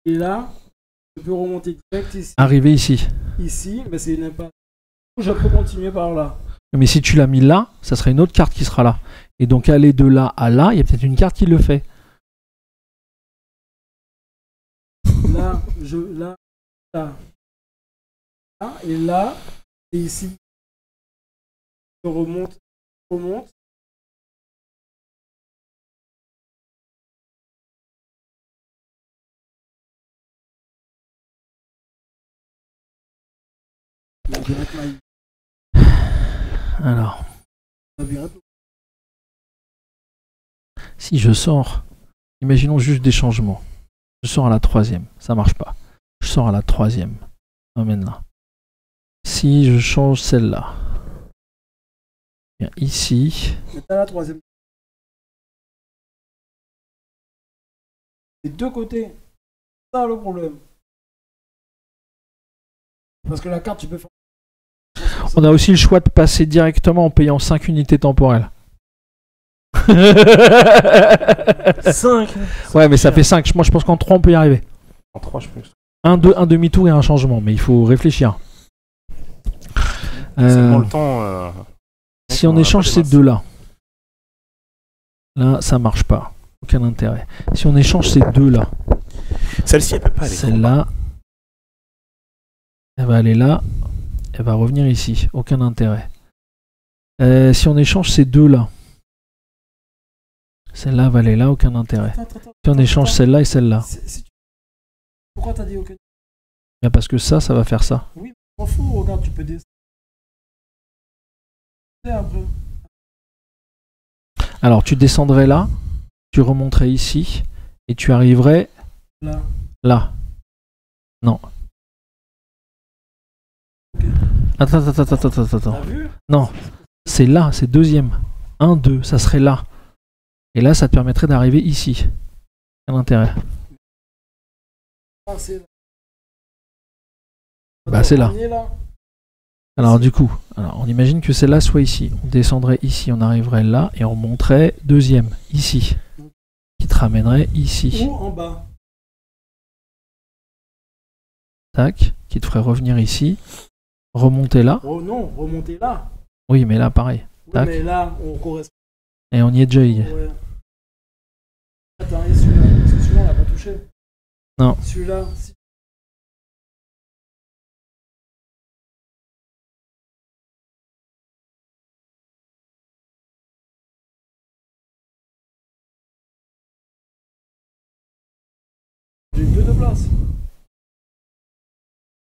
Et là, je peux remonter direct ici. arriver ici. Ici, mais c'est une impasse. Je peux continuer par là. Mais si tu l'as mis là, ça serait une autre carte qui sera là. Et donc aller de là à là, il y a peut-être une carte qui le fait. Là, là, là, et là, et ici. Je remonte. Labyrinthe maïs. Alors, Labyrinthe. si je sors, imaginons juste des changements. Je sors à la troisième, ça marche pas. Je sors à la troisième, emmène là. Si je change celle-là, bien ici, Mais t'as la troisième. Les deux côtés. C'est ça le problème. Parce que la carte, tu peux faire. on a aussi le choix de passer directement en payant 5 unités temporelles. 5. Ouais, mais ça fait 5. Moi, je pense qu'en 3, on peut y arriver. En 3, je pense. Un demi-tour et un changement, mais il faut réfléchir. C'est bon le temps. Si on échange ces deux-là, là, ça marche pas. Aucun intérêt. Si on échange ces deux-là, Celle-ci, elle peut pas aller. celle-là, elle va aller là, elle va revenir ici. Aucun intérêt. Si on échange ces deux-là, celle-là va aller là, aucun intérêt. Si on échange celle-là et celle-là, Pourquoi t'as dit aucun? bien parce que ça va faire ça. Oui, m'en fous, regarde, tu peux descendre. Après. Alors, tu descendrais là, tu remonterais ici, et tu arriverais Là. là. Non. Ok. Attends. T'as vu? Non, c'est là, c'est deuxième. 1, 2, ça serait là. Et là, ça te permettrait d'arriver ici. Quel intérêt? Ah, c'est là. Bah, c'est là. On y est là. Alors du coup, on imagine que celle-là soit ici. On descendrait ici, on arriverait là, et on monterait deuxième, ici. Qui te ramènerait ici. Ou en bas. Tac, qui te ferait revenir ici. Remonter là. Oh non, remonter là. Oui, mais là, pareil. Oui, Tac. mais là, on correspond. Et on y est déjà. Ouais. Attends, et celui-là? Parce que celui-là, on l'a pas touché. Non. Celui-là, si. J'ai deux de place.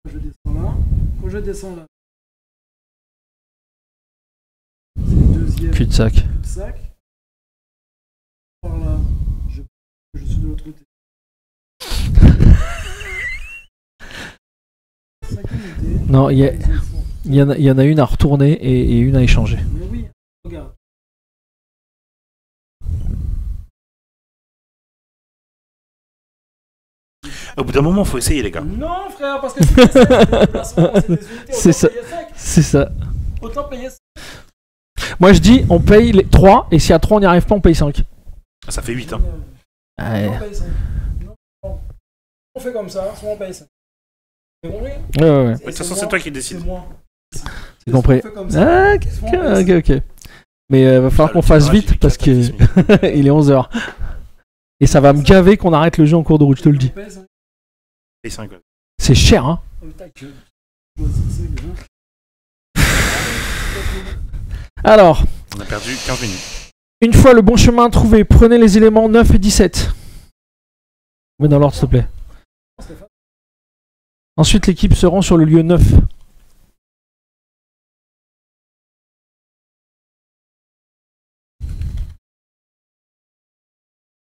Je descends là. Quand je descends là. C'est le deuxième Cul-de-sac. cul-de-sac. par là. Je suis de l'autre côté. Non, il y en a une à retourner et une à échanger. Mais oui, regarde. Au bout d'un moment, faut essayer, les gars. Non, frère, parce que c'est des déplacements, c'est des unités. C'est ça. Payer 5. C'est ça. Autant payer 5. Moi je dis, on paye les 3 et si à 3 on n'y arrive pas, on paye 5. Ça fait 8, hein. Ouais. On paye 5. Non. On fait comme ça, soit on paye 5. C'est compris? Ouais. De toute façon, c'est toi qui décides. C'est moi. C'est compris. On fait comme ça. Ah, ok. Mais va falloir qu'on fasse vite parce que il est 11h. Et ça va me gaver qu'on arrête le jeu en cours de route, je te le dis. Et 5, ouais. C'est cher, hein. Alors, On a perdu 15 minutes. une fois le bon chemin trouvé, prenez les éléments 9 et 17. Mais dans l'ordre, s'il te plaît. Ensuite, l'équipe se rend sur le lieu 9.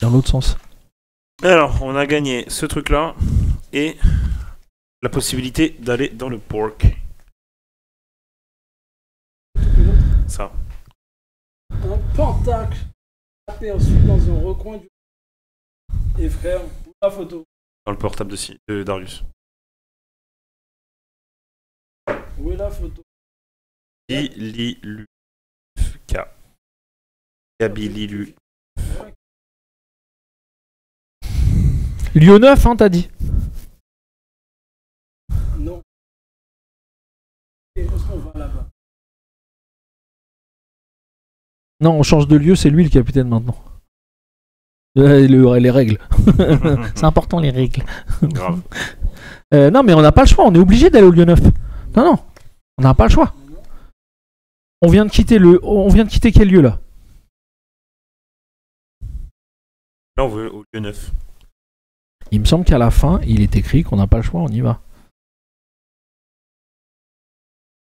Dans l'autre sens. Alors, on a gagné ce truc-là et la possibilité d'aller dans le pork. Ça. Un pentacle aperçu dans un recoin du... Et frère, où la photo? Dans le portable de Darius. Où est la photo? Lilu. K. Gabi Lilu. Lieu 9, hein, t'as dit. Non. Et est-ce qu'on va là-bas? Non, on change de lieu, c'est lui le capitaine maintenant. Les règles. C'est important les règles. Grave. Non, mais on n'a pas le choix, on est obligé d'aller au lieu 9. Non, on n'a pas le choix. On vient de quitter quel lieu là? Là, on veut au lieu 9. Il me semble qu'à la fin, il est écrit qu'on n'a pas le choix, on y va.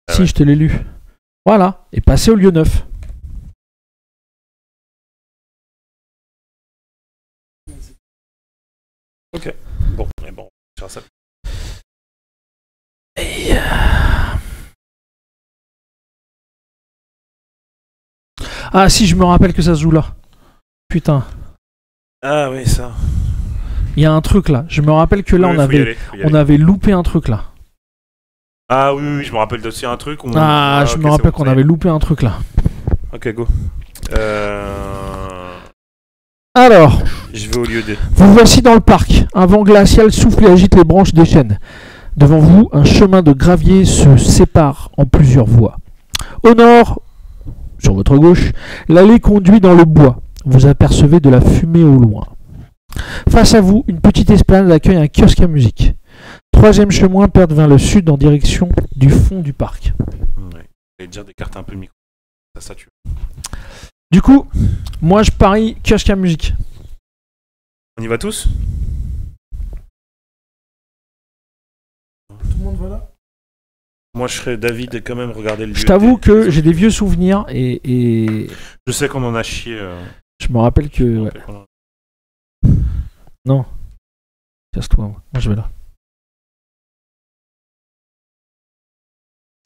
Ah si, ouais. je te l'ai lu. Voilà, et passer au lieu 9. Ok. Bon, et bon, on va faire ça. Et Ah si, je me rappelle que ça se joue là. Putain. Ah oui, ça. Il y a un truc là. Je me rappelle que là, Oui, on avait loupé un truc là. Ah oui, je me rappelle aussi un truc. Je me rappelle qu'on avait loupé un truc là. Ok, go. Alors, Je vais au lieu 2. vous voici dans le parc. Un vent glacial souffle et agite les branches des chênes. Devant vous, un chemin de gravier se sépare en plusieurs voies. Au nord, sur votre gauche, l'allée conduit dans le bois. Vous apercevez de la fumée au loin. Face à vous, une petite esplanade accueille un kiosque à musique. Troisième chemin perd vers le sud en direction du fond du parc. Ouais. Je vais dire d'écarter un peu le micro. Ça tue. Du coup, moi je parie kiosque à musique. On y va tous? Tout le monde va là? Moi, je serais David et quand même regarder le lieu. Je t'avoue que j'ai des vieux souvenirs et Je sais qu'on en a chié. je me rappelle que... je me ouais. rappelle qu'on en a- Non. Casse-toi, moi je vais là.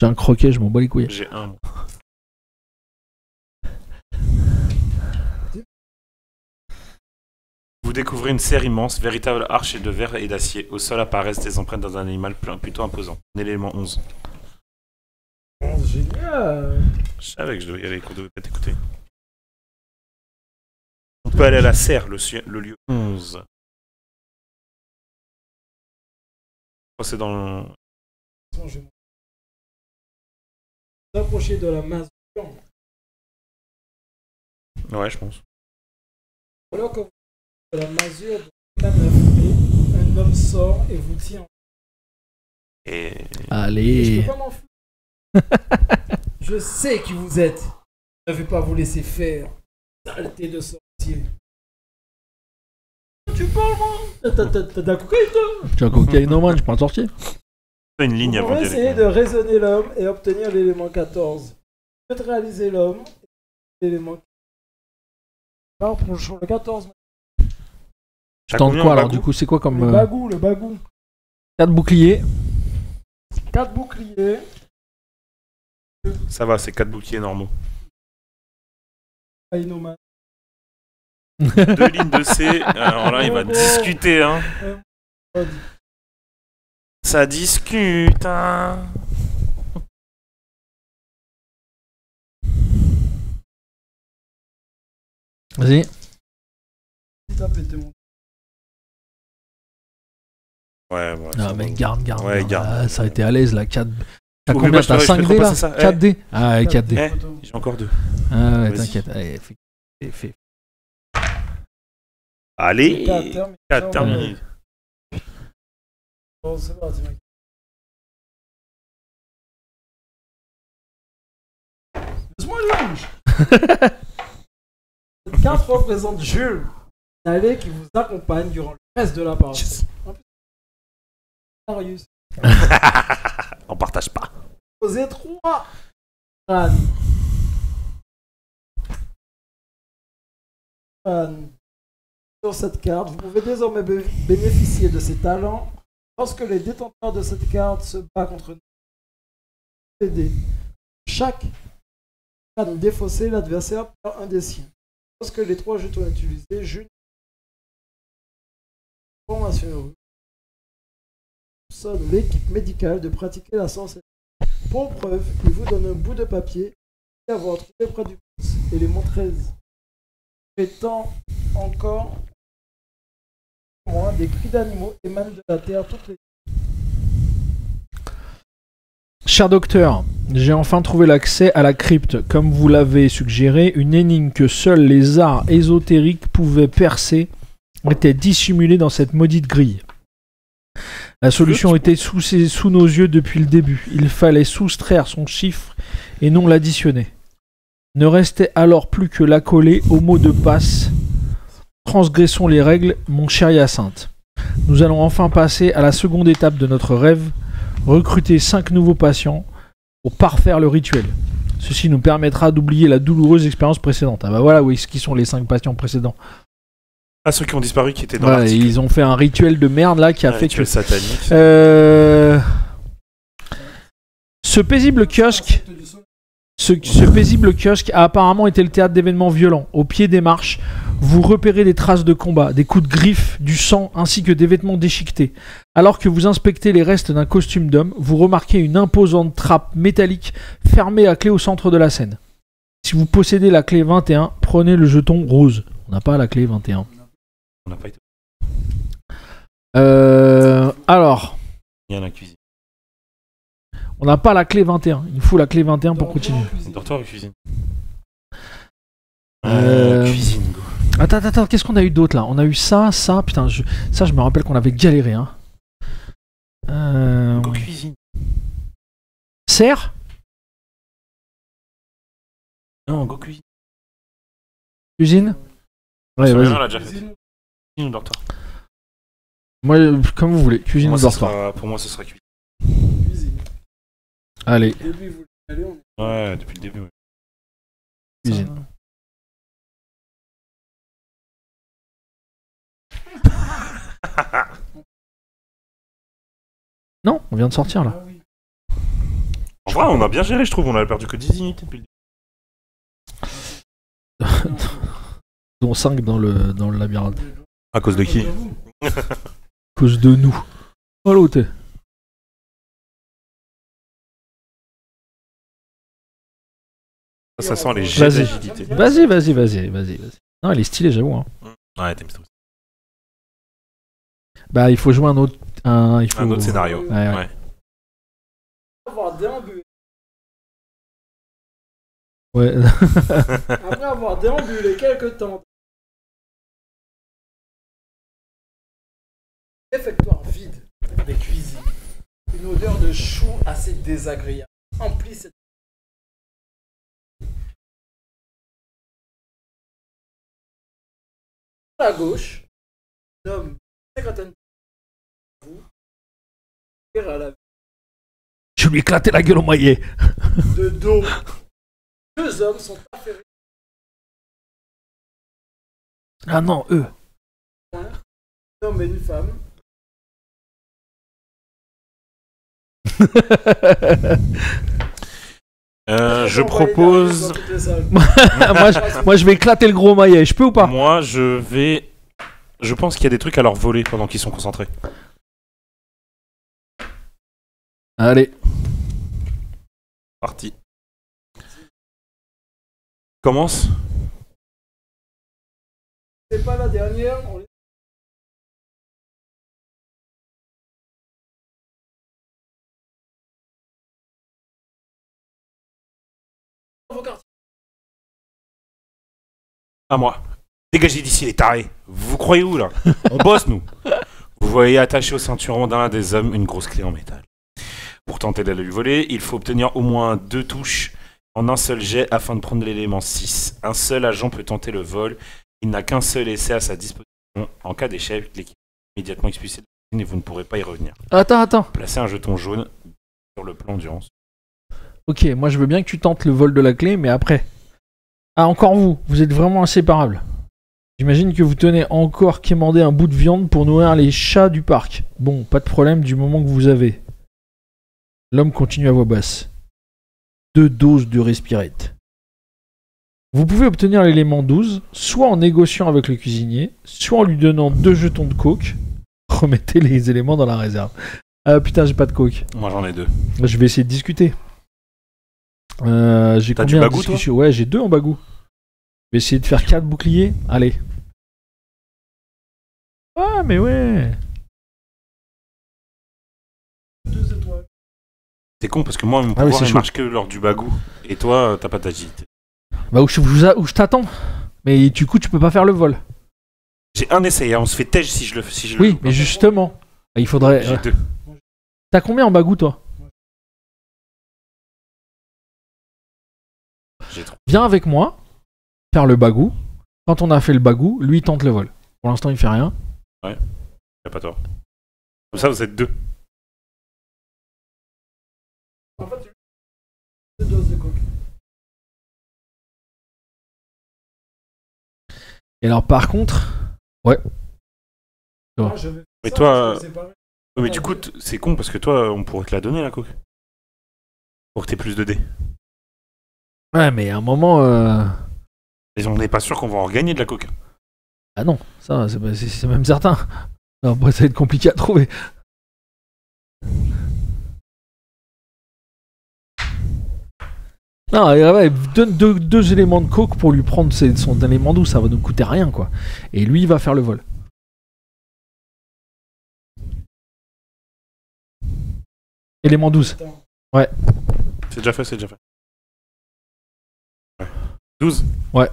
J'ai un croquet, je m'en bats les couilles. J'ai un. Moi. Vous découvrez une serre immense, véritable arche de verre et d'acier. Au sol apparaissent des empreintes d'un animal plutôt imposant. L'élément 11. Génial. Je savais que je devais y aller, qu'on devait pas t'écouter. On peut aller à la serre, le lieu 11. Je crois que c'est dans... Je vais m'approcher de la masure. Ouais, je pense. Alors que vous de la masure de la neuf, un homme sort et vous tient. Et... Et je Allez. peux pas m'enfuir. Je sais qui vous êtes. Je ne vais pas vous laisser faire. Saleté de sorcier. Tu parles, moi? T'as de la cocaïne, toi? Tu as un cocaïne normal, je prends un sorcier. Pas une ligne Vous avant pouvez d'y essayer aller. de raisonner l'homme et obtenir l'élément 14. Vous faites réaliser l'homme et l'élément Alors pour le 14. Je T'as tente combien quoi en alors bagou du coup c'est quoi Le comme bagou, le bagou. 4 boucliers. 4 boucliers. Ça va, c'est 4 boucliers normaux. Ainoman. 2 lignes de C. Alors là, il va discuter, hein. Ça discute, hein. Vas-y. Si t'as pété mon. Ouais, ouais. Ah mec, garde. Ouais, garde. Ah, ça a été à l'aise là. 4... T'as Oui, combien? bah, je T'as te 5D là repasser ça. 4D. Ah ouais, 4D. Eh, j'ai encore 2. Ah ouais, Vas-y. t'inquiète. Allez, fais. Allez, 4 4 terminé. Bon, c'est parti, mec. Laisse-moi linge. Cette carte représente Jules, l'allée qui vous accompagne durant le reste de la partie. Marius. On partage pas. Posez 3. Anne. Sur cette carte, vous pouvez désormais bénéficier de ses talents lorsque les détenteurs de cette carte se battent contre aider. Chaque crâne défaussé, l'adversaire perd un des siens. Lorsque les 3 jetons utilisés, Jules formation sonne l'équipe médicale de pratiquer la sorcellerie. Pour preuve, il vous donne un bout de papier et avoir trouvé près du pouce et les mots 13. Étant encore moins, des cris d'animaux émanent de la terre toutes les. Cher docteur, j'ai enfin trouvé l'accès à la crypte. Comme vous l'avez suggéré, une énigme que seuls les arts ésotériques pouvaient percer était dissimulée dans cette maudite grille. La solution était sous nos yeux depuis le début. Il fallait soustraire son chiffre et non l'additionner. Ne restait alors plus que l'accoler au mot de passe. Transgressons les règles, mon cher Hyacinthe. Nous allons enfin passer à la seconde étape de notre rêve, recruter 5 nouveaux patients pour parfaire le rituel. Ceci nous permettra d'oublier la douloureuse expérience précédente. Ah bah voilà, oui, qui sont les 5 patients précédents. Ah, ceux qui ont disparu, qui étaient dans Ouais, l'article. ils ont fait un rituel de merde là qui a fait que... Rituel satanique. Ce paisible kiosque... Ce paisible kiosque a apparemment été le théâtre d'événements violents. Au pied des marches, vous repérez des traces de combat, des coups de griffes, du sang, ainsi que des vêtements déchiquetés. Alors que vous inspectez les restes d'un costume d'homme, vous remarquez une imposante trappe métallique fermée à clé au centre de la scène. Si vous possédez la clé 21, prenez le jeton rose. On n'a pas la clé 21. On n'a pas été. Alors, Il y a la cuisine. on n'a pas la clé 21. Il faut la clé 21 pour continuer. Dortoir ou cuisine Euh, Cuisine, go. Attends, qu'est-ce qu'on a eu d'autre là? On a eu ça, putain, ça je me rappelle qu'on avait galéré, hein. Go cuisine. Serre? Non, go cuisine. Cuisine? Ouais, Sur vas-y. rien, on l'a déjà fait. Cuisine ou dortoir? Moi, comme vous voulez, cuisine ou dortoir. Pour moi, ce sera cuisine. Cuisine. Allez, Au début, vous allez, on est. Ouais, depuis le début, ouais. cuisine. Non, on vient de sortir là. Ah oui. En vrai, on a bien géré, je trouve. On a perdu que 10 unités depuis le début. Dont 5 dans le labyrinthe. À cause de qui? À cause de nous. Oh l'autre. Ça sent les Vas-y. jets d'agilité. Vas-y. Non, elle est stylée, j'avoue. Hein. Ouais, t'aimes ça. Bah, il faut jouer un autre. Il faut... Un autre scénario. Ouais. Ouais. Avoir déambulé. Ouais. Après avoir déambulé quelques temps. Réfectoire vide, des cuisines. Une odeur de chou assez désagréable emplit cette. À gauche, un homme secrétaire vous à la Je lui ai éclaté la gueule au maillet. de dos. 2 hommes sont affairés. Ah non, eux. Un homme et une femme. Je propose. moi, je vais éclater le gros maillet. Je peux ou pas? Moi, je vais. Je pense qu'il y a des trucs à leur voler pendant qu'ils sont concentrés. Allez. Parti. Commence. C'est pas la dernière. À moi. Dégagez d'ici les tarés. Vous croyez où là? On bosse nous. Vous voyez attaché au ceinturon d'un des hommes une grosse clé en métal. Pour tenter de la lui voler, il faut obtenir au moins 2 touches en un seul jet afin de prendre l'élément 6. Un seul agent peut tenter le vol. Il n'a qu'un seul essai à sa disposition. En cas d'échec, l'équipe est immédiatement expulsée de la cuisine et vous ne pourrez pas y revenir. Attends. Placez un jeton jaune sur le plan d'endurance. Ok, moi je veux bien que tu tentes le vol de la clé, mais après. Ah, encore vous êtes vraiment inséparables. J'imagine que vous tenez encore quémander un bout de viande pour nourrir les chats du parc. Bon, pas de problème du moment que vous avez. L'homme continue à voix basse. 2 doses de respirate. Vous pouvez obtenir l'élément 12, soit en négociant avec le cuisinier, soit en lui donnant 2 jetons de coke. Remettez les éléments dans la réserve. Ah putain, j'ai pas de coke. Moi j'en ai 2. Je vais essayer de discuter. J'ai T'as combien du de bagou, discussions? Ouais, j'ai 2 en bagou. Je vais essayer de faire 4 boucliers. Allez. Ah, mais ouais. 2 étoiles. C'est con parce que moi, mon oui, pouvoir c'est il chaud. marche que lors du bagou. Et toi, t'as pas d'agilité. Bah, où je t'attends. Mais du coup, tu peux pas faire le vol. J'ai un essai, hein, on se fait tège si je le fais. Oui, mais justement. Il faudrait. J'ai 2. T'as combien en bagou, toi? J'ai 3. Viens avec moi. Faire le bagou. Quand on a fait le bagou, lui il tente le vol. Pour l'instant, il fait rien. Y'a pas tort. Comme ça, vous êtes 2. En fait, 2 doses de coke. Et alors, par contre. Ouais. Moi, je vais- Mais ça, toi, je vais séparer. Mais du coup, c'est con parce que toi, on pourrait te la donner la coke. Pour que t'aies plus de dés. Ouais, mais à un moment. Et on n'est pas sûr qu'on va en regagner de la coke. Ah non, ça, c'est même certain. Non, après, ça va être compliqué à trouver. Non, ouais, donne 2 éléments de coke pour lui prendre son élément doux, ça va nous coûter rien, quoi. Et lui, il va faire le vol. Élément 12. Ouais. C'est déjà fait. Ouais. 12. Ouais.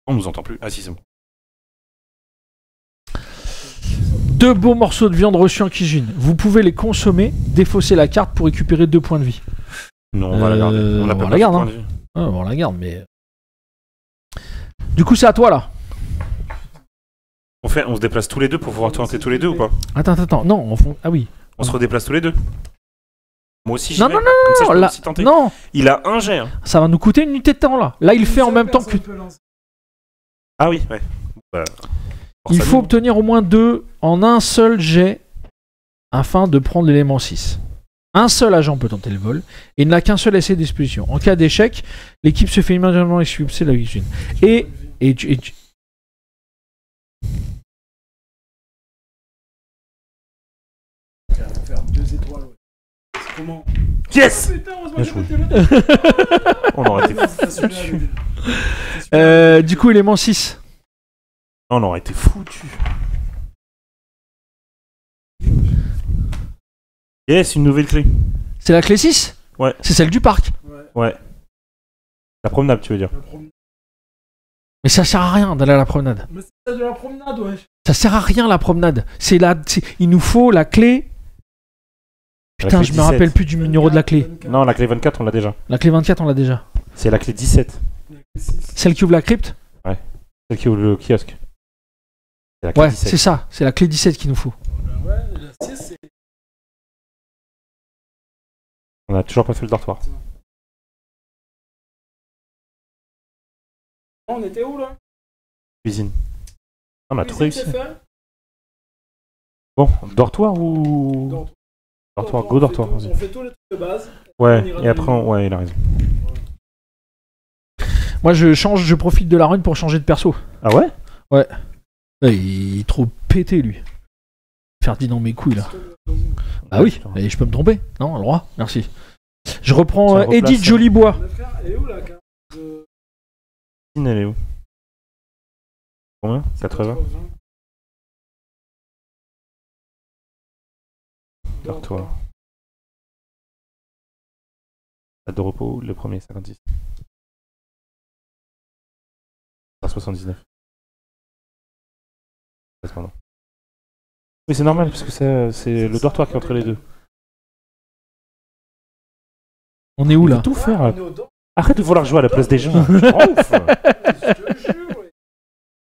On nous entend plus. Ah si, c'est bon. 2 beaux morceaux de viande reçus en cuisine. Vous pouvez les consommer, défausser la carte pour récupérer 2 points de vie. Non, on va la garder. On n'a pas la garde, de hein. point de vue. Ah, on la garde, mais. Du coup, c'est à toi là. On se déplace tous les deux pour pouvoir tenter tous les deux ou pas? Attends. Non, ah oui. On se redéplace tous les deux. Moi aussi, j'y Non, vais. non, Comme ça, je peux là, aussi tenter. non, Il a un jet. Hein. ça va nous coûter une unité de temps là. Là, il fait en même temps que. Ah oui, ouais. Bah, Il force à faut nous. obtenir au moins 2 en un seul jet afin de prendre l'élément 6. Un seul agent peut tenter le vol et il n'a qu'un seul essai d'expulsion. En cas d'échec, l'équipe se fait immédiatement expulser de la cuisine. Et tu- Faire 2 étoiles, ouais. C'est comment? Yes. Putain, heureusement Bien que j'ai joué. pas de téléphone. On aurait été C'est celui-là, du coup, élément 6. On aurait été foutu. Yes, une nouvelle clé. C'est la clé 6? Ouais. C'est celle du parc. Ouais. Ouais. La promenade, tu veux dire. La promenade. Mais ça sert à rien d'aller à la promenade. Mais c'est ça de la promenade, ouais. Ça sert à rien la promenade. Il nous faut la clé. La Putain, clé je me 17. rappelle plus du numéro de la clé. 24, Non, la clé 24, on l'a déjà. La clé 24, on l'a déjà. C'est la clé 17. la clé 6. Celle qui ouvre la crypte? Celle qui ouvre le kiosque. C'est la clé Ouais, 17. c'est ça. C'est la clé 17 qu'il nous faut. Ouais, la 6, c'est. On a toujours pas fait le dortoir. On était où là? Cuisine. On a tout réussi. c'est fait. Bon, dortoir ou... Dortoir, go dortoir. On Vas-y. fait tous les trucs de base. Ouais, et après, ouais, il a raison. Moi, je profite de la run pour changer de perso. Ah ouais? Ouais, il est trop pété, lui. Ferdinand mes couilles, là. Ah oui, et je peux me tromper. Non, le droit, merci. Je reprends Tiens, replace. Edith Jolibois. Le frère, elle est où la carte de... Cuisine, elle est où? Combien? 80? Dortoir. Salle de repos, le premier 56. 79. Pardon. Oui, c'est normal parce que c'est le dortoir qui est entre les deux. On est où, là? Tout faire. On est au dos. Arrête de vouloir jouer à la place des gens. Je rends ouf. Je te jure, ouais.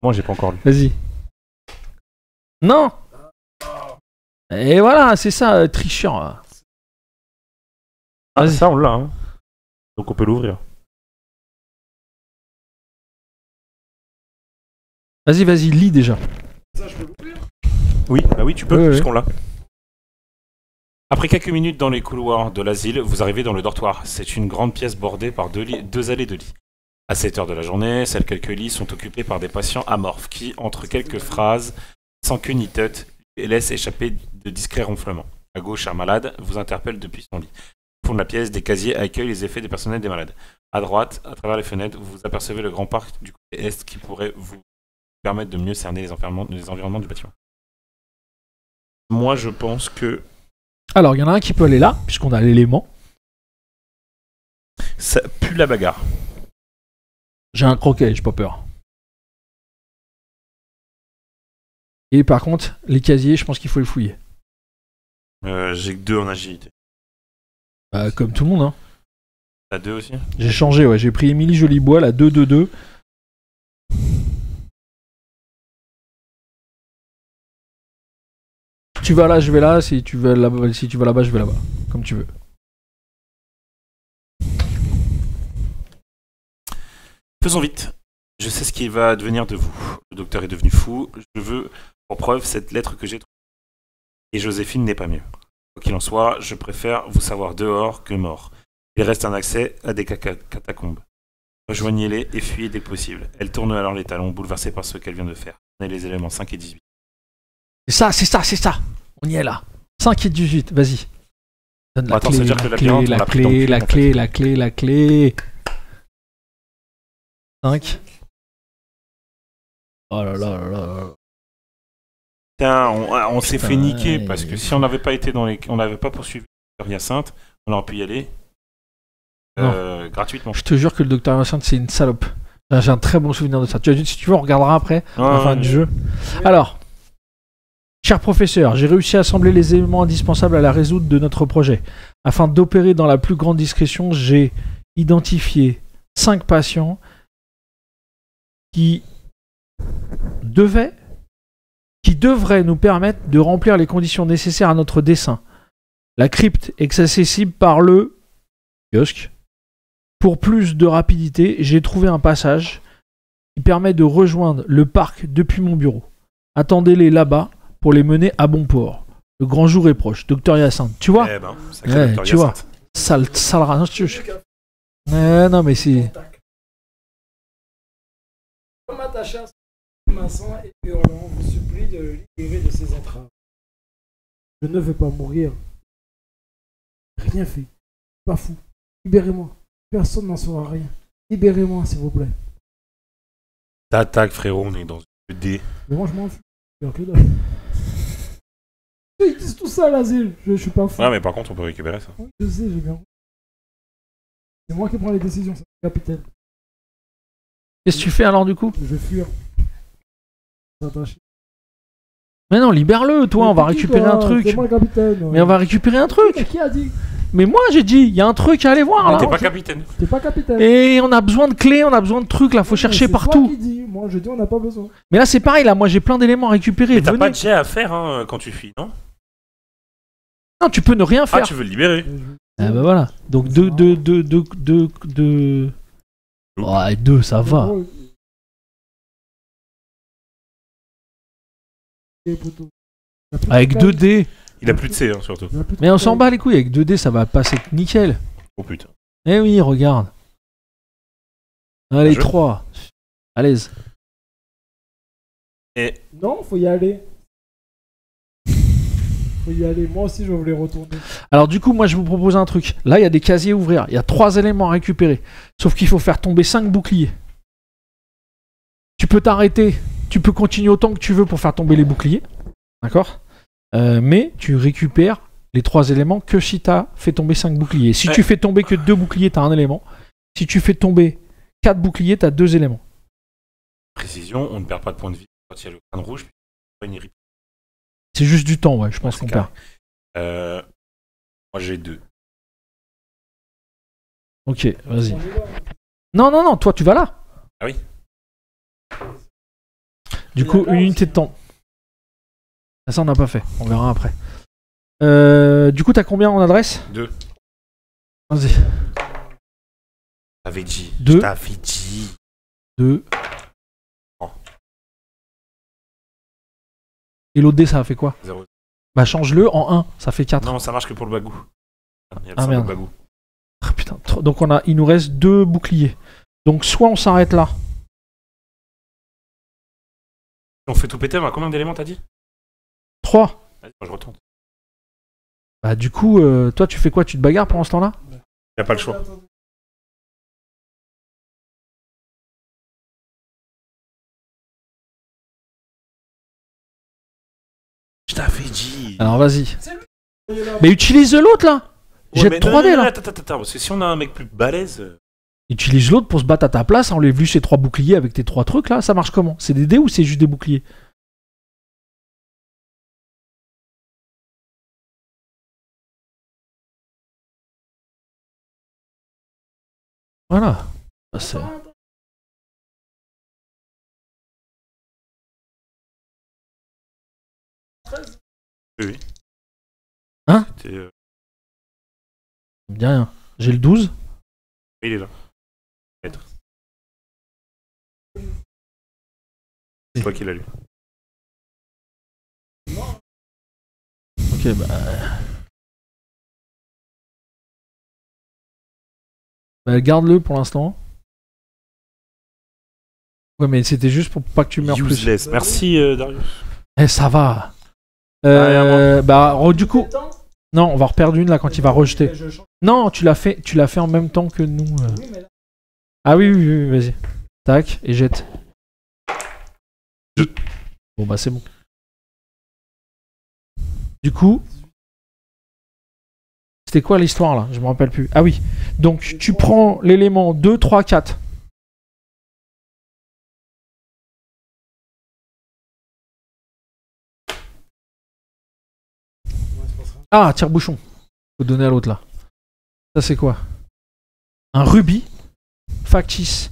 Moi, j'ai pas encore lu. Vas-y. Non. Et voilà, c'est ça, tricheur. Ah, Vas-y. ça, on l'a. Hein. Donc, on peut l'ouvrir. Vas-y, lis déjà. Ça, je peux l'ouvrir. Oui, bah oui, tu peux, Ouais, puisqu'on l'a. Après quelques minutes dans les couloirs de l'asile, vous arrivez dans le dortoir. C'est une grande pièce bordée par deux allées de lits. À cette heure de la journée, seuls quelques lits sont occupés par des patients amorphes qui, entre quelques phrases, sans queue ni tête, laissent échapper de discrets ronflements. À gauche, un malade vous interpelle depuis son lit. Au fond de la pièce, des casiers accueillent les effets des personnels des malades. À droite, à travers les fenêtres, vous apercevez le grand parc du côté est qui pourrait vous permettre de mieux cerner les environnements du bâtiment. Moi, je pense que Alors, il y en a un qui peut aller là, puisqu'on a l'élément. ça pue la bagarre. J'ai un croquet, j'ai pas peur. Et par contre, les casiers, je pense qu'il faut les fouiller. J'ai que 2 en agilité. Comme tout le monde, hein. T'as 2 aussi? J'ai changé, ouais. J'ai pris Émilie Jolibois, la 2-2-2. Tu vas là, je vais là. Si tu vas là-bas, je vais là-bas. Comme tu veux. Faisons vite. Je sais ce qui va advenir de vous. Le docteur est devenu fou. Je veux, pour preuve, cette lettre que j'ai trouvée. Et Joséphine n'est pas mieux. Quoi qu'il en soit, je préfère vous savoir dehors que mort. Il reste un accès à des catacombes. Rejoignez-les et fuyez dès que possible. Elle tourne alors les talons, bouleversée par ce qu'elle vient de faire. Prenez les éléments 5 et 18. C'est ça. On y est là. 5 et 18, vas-y. Donne la Attends, clé, ça veut dire que le labyrinthe, on l'a pris dans le cul, en fait. la clé. 5. Oh là là. Putain, on s'est fait niquer Putain, parce que si on n'avait pas été dans les... On n'avait pas poursuivi Hyacinthe, on aurait pu y aller gratuitement. Je te jure que le docteur Hyacinthe, c'est une salope. J'ai un très bon souvenir de ça. Si tu veux, on regardera après, à la fin du jeu. Alors, cher professeur, j'ai réussi à assembler les éléments indispensables à la résoudre de notre projet. Afin d'opérer dans la plus grande discrétion, j'ai identifié 5 patients qui devraient nous permettre de remplir les conditions nécessaires à notre dessein. La crypte est accessible par le kiosque. Pour plus de rapidité, j'ai trouvé un passage qui permet de rejoindre le parc depuis mon bureau. Attendez-les là-bas pour les mener à bon port. Le grand jour est proche. Docteur Hyacinthe, tu vois? Eh ben, sacré docteur tu vois. Hyacinthe. Sale rat. Non, mais c'est... Comme attaché à maçon et hurlant, vous supplie de le libérer de ses entraves. Je ne veux pas mourir. Rien fait. Pas fou. Libérez-moi. Personne n'en saura rien. Libérez-moi, s'il vous plaît. T'attaques, frérot, on est dans une D. Mais moi, je m'en fous. Ils disent tout ça à l'asile. Je suis pas fou. Ouais, mais par contre, on peut récupérer ça. Oui, je sais, j'ai bien. C'est moi qui prends les décisions, c'est le capitaine. Qu'est-ce que tu fais alors du coup? Je vais fuir. S'attacher. Mais non, libère-le, toi, on va récupérer un truc. C'est moi le capitaine. Mais on va récupérer un truc. Mais qui a dit? Mais moi j'ai dit, il y a un truc à aller voir là. T'es pas capitaine. T'es pas capitaine. Et on a besoin de clés, on a besoin de trucs là, faut chercher C'est partout. toi qui dis. Moi je dis on n'a pas besoin. Mais là c'est pareil, là moi j'ai plein d'éléments à récupérer. Mais t'as Venez. pas de jet à faire hein, quand tu fuis, non? Non, tu peux ne rien Ah, faire. tu veux le libérer? Ah bah voilà. Donc deux. Ouais, 2 ça va. les poteaux. Avec 2 dés. Il a plus de C, hein, surtout. Mais on s'en bat les couilles, avec 2 dés ça va passer nickel. Oh putain. Eh oui, regarde. Allez, Bien joué. 3. À l'aise. Et Non, faut y aller. Faut y aller. Moi aussi, je voulais retourner. Alors du coup, moi je vous propose un truc. Là, il y a des casiers à ouvrir. Il y a 3 éléments à récupérer. Sauf qu'il faut faire tomber 5 boucliers. Tu peux t'arrêter. Tu peux continuer autant que tu veux pour faire tomber les boucliers. D'accord, mais tu récupères les 3 éléments que si tu as fait tomber 5 boucliers. Si tu fais tomber que 2 boucliers, tu as un élément. Si tu fais tomber 4 boucliers, tu as 2 éléments. précision, on ne perd pas de points de vie quand il y a le point de rouge. Puis pas une irrite. C'est juste du temps, ouais, je pense C'est qu'on carré. perd. Moi j'ai 2. Ok, vas-y. On est là. Non, toi tu vas là. Ah oui. Du coup, Il y a là une unité aussi. de temps. Ça, on n'a pas fait. On verra après. Du coup, t'as combien en adresse? 2. Vas-y. T'avais dit. 2. T'avais dit. 2. Oh. Et l'autre dé, ça a fait quoi? 0. Bah, change-le en 1. Ça fait 4. Non, ça marche que pour le bagou. Il y a le Ah, symbole merde. bagou. Ah, putain. Donc, il nous reste 2 boucliers. Donc, soit on s'arrête là. On fait tout péter, on a combien d'éléments t'as dit? 3. Vas-y, moi je retourne. Bah, du coup, toi, tu fais quoi? Tu te bagarres pendant ce temps-là? Y a pas le choix. Je t'avais dit. Alors, vas-y. On est là. Mais utilise l'autre là! Ouais, Jette mais 3 dés non, là! attends, parce que si on a un mec plus balèze. Utilise l'autre pour se battre à ta place, enlève lui ses 3 boucliers avec tes 3 trucs là, ça marche comment? C'est des dés ou c'est juste des boucliers? Voilà. Ça, c'est- Oui. Hein? C'était, ça me dit rien. J'ai le 12. il est là. Maître. C'est toi qui l'as lu. Ok, bah. Bah, garde-le pour l'instant. Ouais, mais c'était juste pour pas que tu meurs plus. Useless. Merci Darius. Eh, ça va. Allez, à Bah, du coup, Temps non, on va reperdre une là quand il va rejeter. Mais je change. Non, tu l'as fait en même temps que nous. Oui, mais là, Ah oui, vas-y. Tac, et jette. Bon, bah, c'est bon. Du coup, c'était quoi l'histoire là? Je me rappelle plus. Ah oui. Donc, tu prends l'élément 2, 3, 4. Ah, tire-bouchon. Faut donner à l'autre là. Ça, c'est quoi? Un rubis factice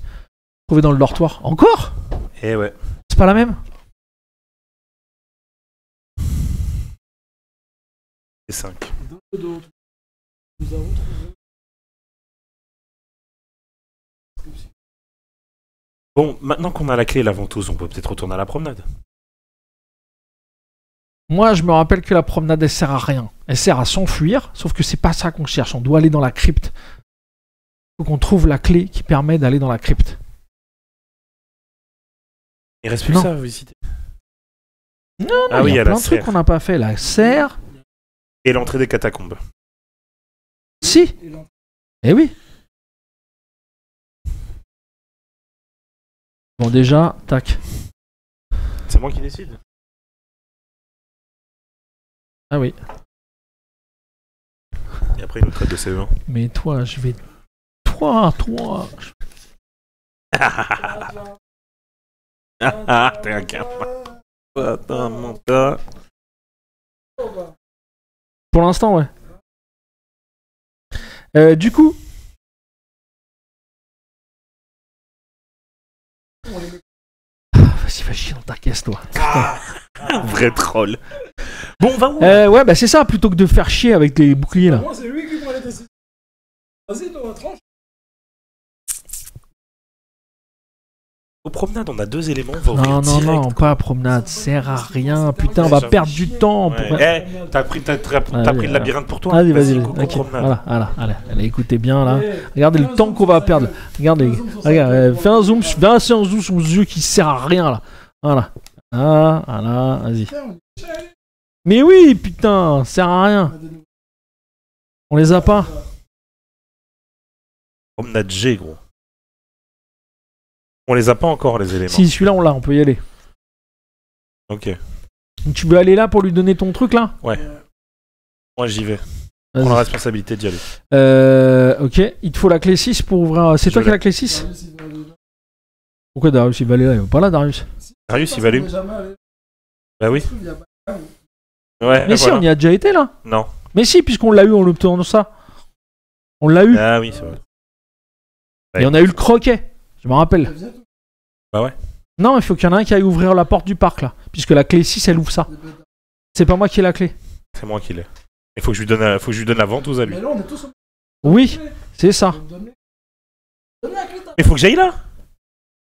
trouvé dans le dortoir. Encore? Eh ouais. C'est pas la même? C'est 5. dans le dos. Nous avons trouvé. Bon, maintenant qu'on a la clé et la ventouse, on peut peut-être retourner à la promenade. Moi, je me rappelle que la promenade, elle sert à rien. Elle sert à s'enfuir, sauf que c'est pas ça qu'on cherche. On doit aller dans la crypte. Faut qu'on trouve la clé qui permet d'aller dans la crypte. Il reste plus Non. ça à visiter. Non, Ah il oui, y il y a a plein la de trucs serre. qu'on n'a pas fait. La serre. Et l'entrée des catacombes. Si. Et l'entrée. Eh oui. Bon, déjà, tac. C'est moi qui décide. Ah oui. Et après, il nous traite de CE1. Mais toi, je vais. Toi. Ah, t'es un gamin. Attends, mon gars. Pour l'instant, ouais. Du coup. Vas-y, va chier dans ta caisse, toi. Vrai troll. Bon, va où Ouais, bah c'est ça, plutôt que de faire chier avec les boucliers là. Moi, c'est lui qui prend les décisions. Vas-y, toi, tranche. Aux promenades, on a 2 éléments. On va ouvrir Non, direct, non, quoi. pas promenade, sert à rien. Putain, on va perdre du temps. Ouais. Pour... T'as pris le labyrinthe pour toi. Allez, vas-y, go, ok. promenade. Voilà, allez, écoutez bien là. Regardez le temps qu'on va perdre. Regardez, regarde, fais un zoom sur mon yeux qui sert à rien là. Voilà. Ah, voilà, vas-y. Mais oui, putain, ça sert à rien. On les a pas. Promenade G, gros. On les a pas encore, les éléments. Si, celui-là, on l'a, on peut y aller. Ok. Tu veux aller là pour lui donner ton truc là? Ouais. Moi, j'y vais. Vas-y. Prends la responsabilité d'y aller. Ok, il te faut la clé 6 pour ouvrir. C'est toi qui as la clé 6? Pourquoi Darius il va aller là? Il va pas là, Darius. Darius, il va aller où? Bah oui. Ouais, Mais si, voilà. on y a déjà été là. Non. Mais si, puisqu'on l'a eu en obtenant ça. On l'a eu. Ah oui, c'est vrai. Et on a eu le croquet. Je me rappelle. Bah ouais. Non, il faut qu'il y en ait un qui aille ouvrir la porte du parc là. Puisque la clé 6, elle ouvre ça. C'est pas moi qui ai la clé. C'est moi qui l'ai. Il faut que je lui donne la ventouse à lui. Mais là, on est tous au... Oui, c'est ça. Donne la clé, Il faut que j'aille là.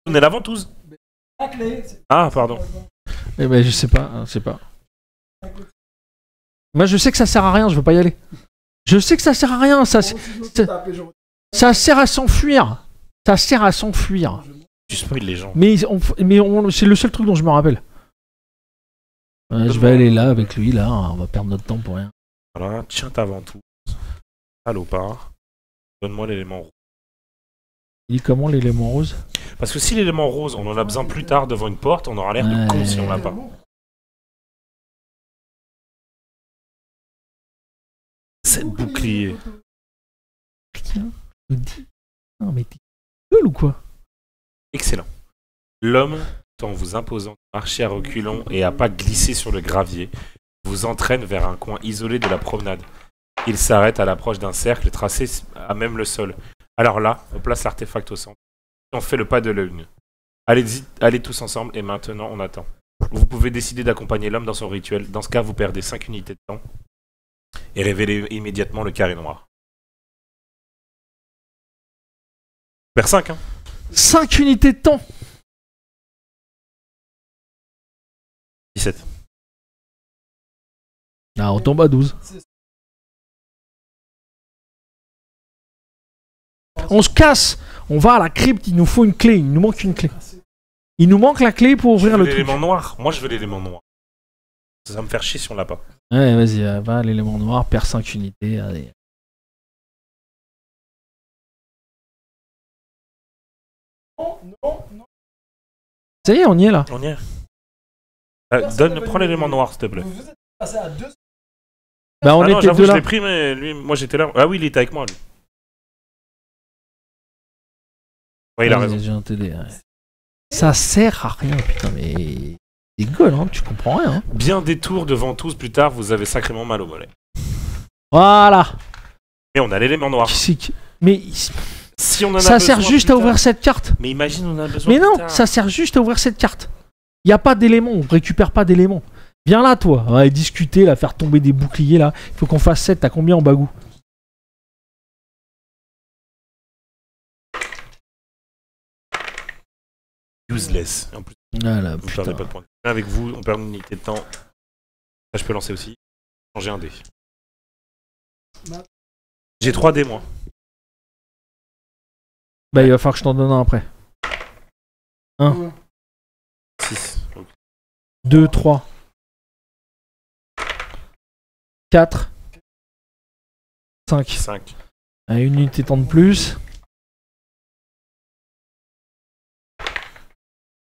Donner la ventouse. la clé. Ah, pardon. Eh ben, je sais pas. Moi, je sais que ça sert à rien, je veux pas y aller. Je sais que ça sert à rien, ça sert à s'enfuir. Ça sert à s'enfuir. Tu spoil les gens. Mais c'est le seul truc dont je me rappelle. Je vais aller là avec lui, là. On va perdre notre temps pour rien. Voilà, tiens ta ventouse. Salopard. Donne-moi l'élément rose. Il dit comment l'élément rose? Parce que si l'élément rose, on en a besoin plus tard devant une porte, on aura l'air de con si on l'a pas. 7 boucliers. Tiens, je me dis. Non, mais t'es gueule ou quoi? Excellent. L'homme, tout en vous imposant de marcher à reculons et à pas glisser sur le gravier, vous entraîne vers un coin isolé de la promenade. Il s'arrête à l'approche d'un cercle tracé à même le sol. Alors là, on place l'artefact au centre. On fait le pas de l'une. Allez tous ensemble et maintenant on attend. Vous pouvez décider d'accompagner l'homme dans son rituel. Dans ce cas, vous perdez 5 unités de temps et révélez immédiatement le carré noir. Vers 5, hein. 5 unités de temps. 17. Ah, on tombe à 12. On se casse. On va à la crypte, il nous faut une clé. Il nous manque une clé. Il nous manque la clé pour ouvrir le truc. L'élément noir. Moi, je veux l'élément noir. Ça va me faire chier si on l'a pas. Ouais, vas-y, va à l'élément noir, perds 5 unités. Allez. Non. Ça y est, on y est là. On y est. Prends l'élément noir, s'il te plaît. Vous êtes passé à 2. Bah, on Ah non, était j'avoue, deux je là. l'ai pris, mais lui, moi j'étais là. Ah oui, il était avec moi, lui. Ouais, il a raison. J'ai un TD, ouais. Ça sert à rien, putain, mais. Des gueules, hein, tu comprends rien. Hein. Bien des tours de ventouse plus tard, vous avez sacrément mal au mollet. Voilà. Mais on a l'élément noir. Mais Si on en a ça besoin sert juste plus à tard- ouvrir cette carte. Mais imagine, on en a besoin Mais plus non, tard. ça sert juste à ouvrir cette carte. Il n'y a pas d'éléments, on récupère pas d'éléments. Viens là, toi. Ouais, discuter, là, faire tomber des boucliers, là. Il faut qu'on fasse 7. T'as combien en bagou? Useless. En plus, Voilà, vous putain. perdez pas de points. Avec vous, on perd une unité de temps. Ça, je peux lancer aussi. Changer un dé. J'ai 3 dés, moi. Bah, il va falloir que je t'en donne un après. 6. 2, 3. 4. 5. 5. Une unité de temps de plus.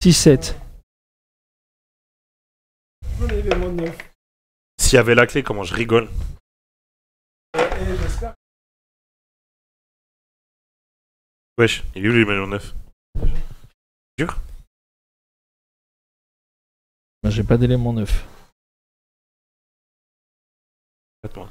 6, 7. L'élément 9. S'il y avait la clé, comment je rigole. Et j'espère. Wesh, il est où l'élément 9? Dur? Bah, j'ai pas d'élément 9. Attends.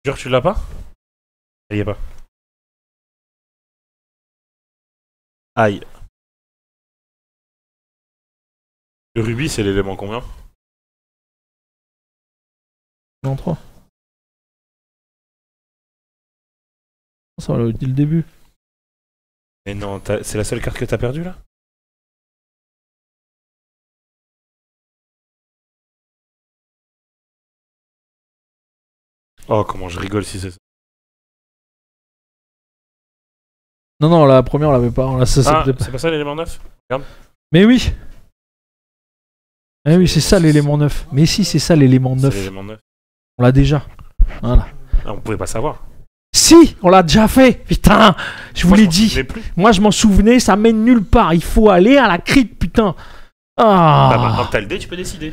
Jure, tu l'as pas? Il y a pas. Aïe. Le rubis, c'est l'élément combien? Non, 3. Ça, on l'a dit le début. Mais non, c'est la seule carte que t'as perdue là? Oh, comment je rigole si c'est ça. Non, la première, on l'avait pas. C'est pas ça l'élément 9? Regarde. Mais oui. Eh oui, c'est ça l'élément 9. Mais si, c'est ça l'élément 9. C'est l'élément 9. On l'a déjà. Voilà. Ah, on pouvait pas savoir. Si, on l'a déjà fait. Putain, je vous l'ai dit. Plus. Moi, je m'en souvenais, ça mène nulle part. Il faut aller à la crypte, putain. Ah. Bah, maintenant que t'as le dé, tu peux décider.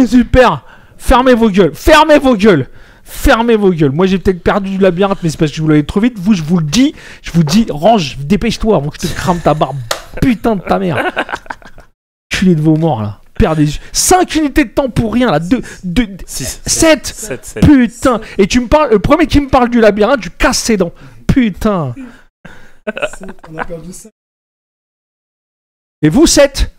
Super. Fermez vos gueules. Fermez vos gueules. Fermez vos gueules. Moi, j'ai peut-être perdu du labyrinthe, mais c'est parce que je vous l'avais trop vite. Vous, je vous le dis. Je vous dis, range, dépêche-toi avant que je te crame ta barbe. Putain de ta mère. Culé de vos morts, là. Perdez 5 unités de temps pour rien, là. 7. Putain. Et tu me parles, le premier qui me parle du labyrinthe, tu casses ses dents. Putain. On a perdu 5. Et vous, 7.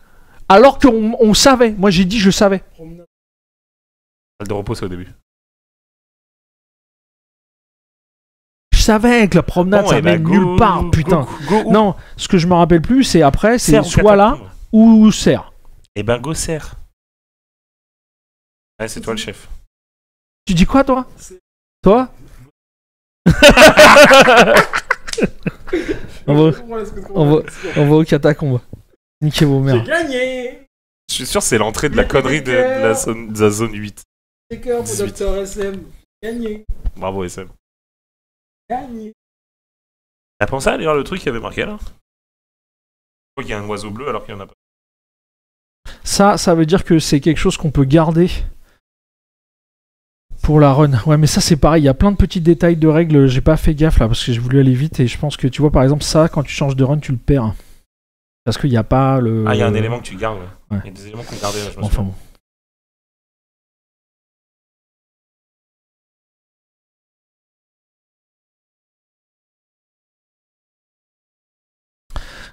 Alors qu'on savait. Moi, j'ai dit, je savais. Salle de repos, c'est au début. Je savais que la promenade, ça mène nulle part, putain. Non, ce que je me rappelle plus, c'est après, c'est soit là ou serre. Eh ben, go serre. Ouais, c'est toi le chef. Tu dis quoi, toi? Toi? on va au catacombe. Niquez vos mères. J'ai gagné. Je suis sûr que c'est l'entrée de la connerie de la zone 8. C'est cœur pour Dr. SM. Gagné. Bravo SM. Gagné. T'as pensé à lire le truc qui avait marqué là? Je crois qu'il y a un oiseau bleu alors qu'il y en a pas. Ça veut dire que c'est quelque chose qu'on peut garder pour la run. Ouais, mais ça c'est pareil, il y a plein de petits détails de règles, j'ai pas fait gaffe là parce que j'ai voulu aller vite et je pense que tu vois par exemple ça, quand tu changes de run, tu le perds. Parce qu'il n'y a pas le... Ah, il y a un élément que tu gardes. Ouais. Il y a des éléments qu'on gardait là, je me Enfin souviens. bon.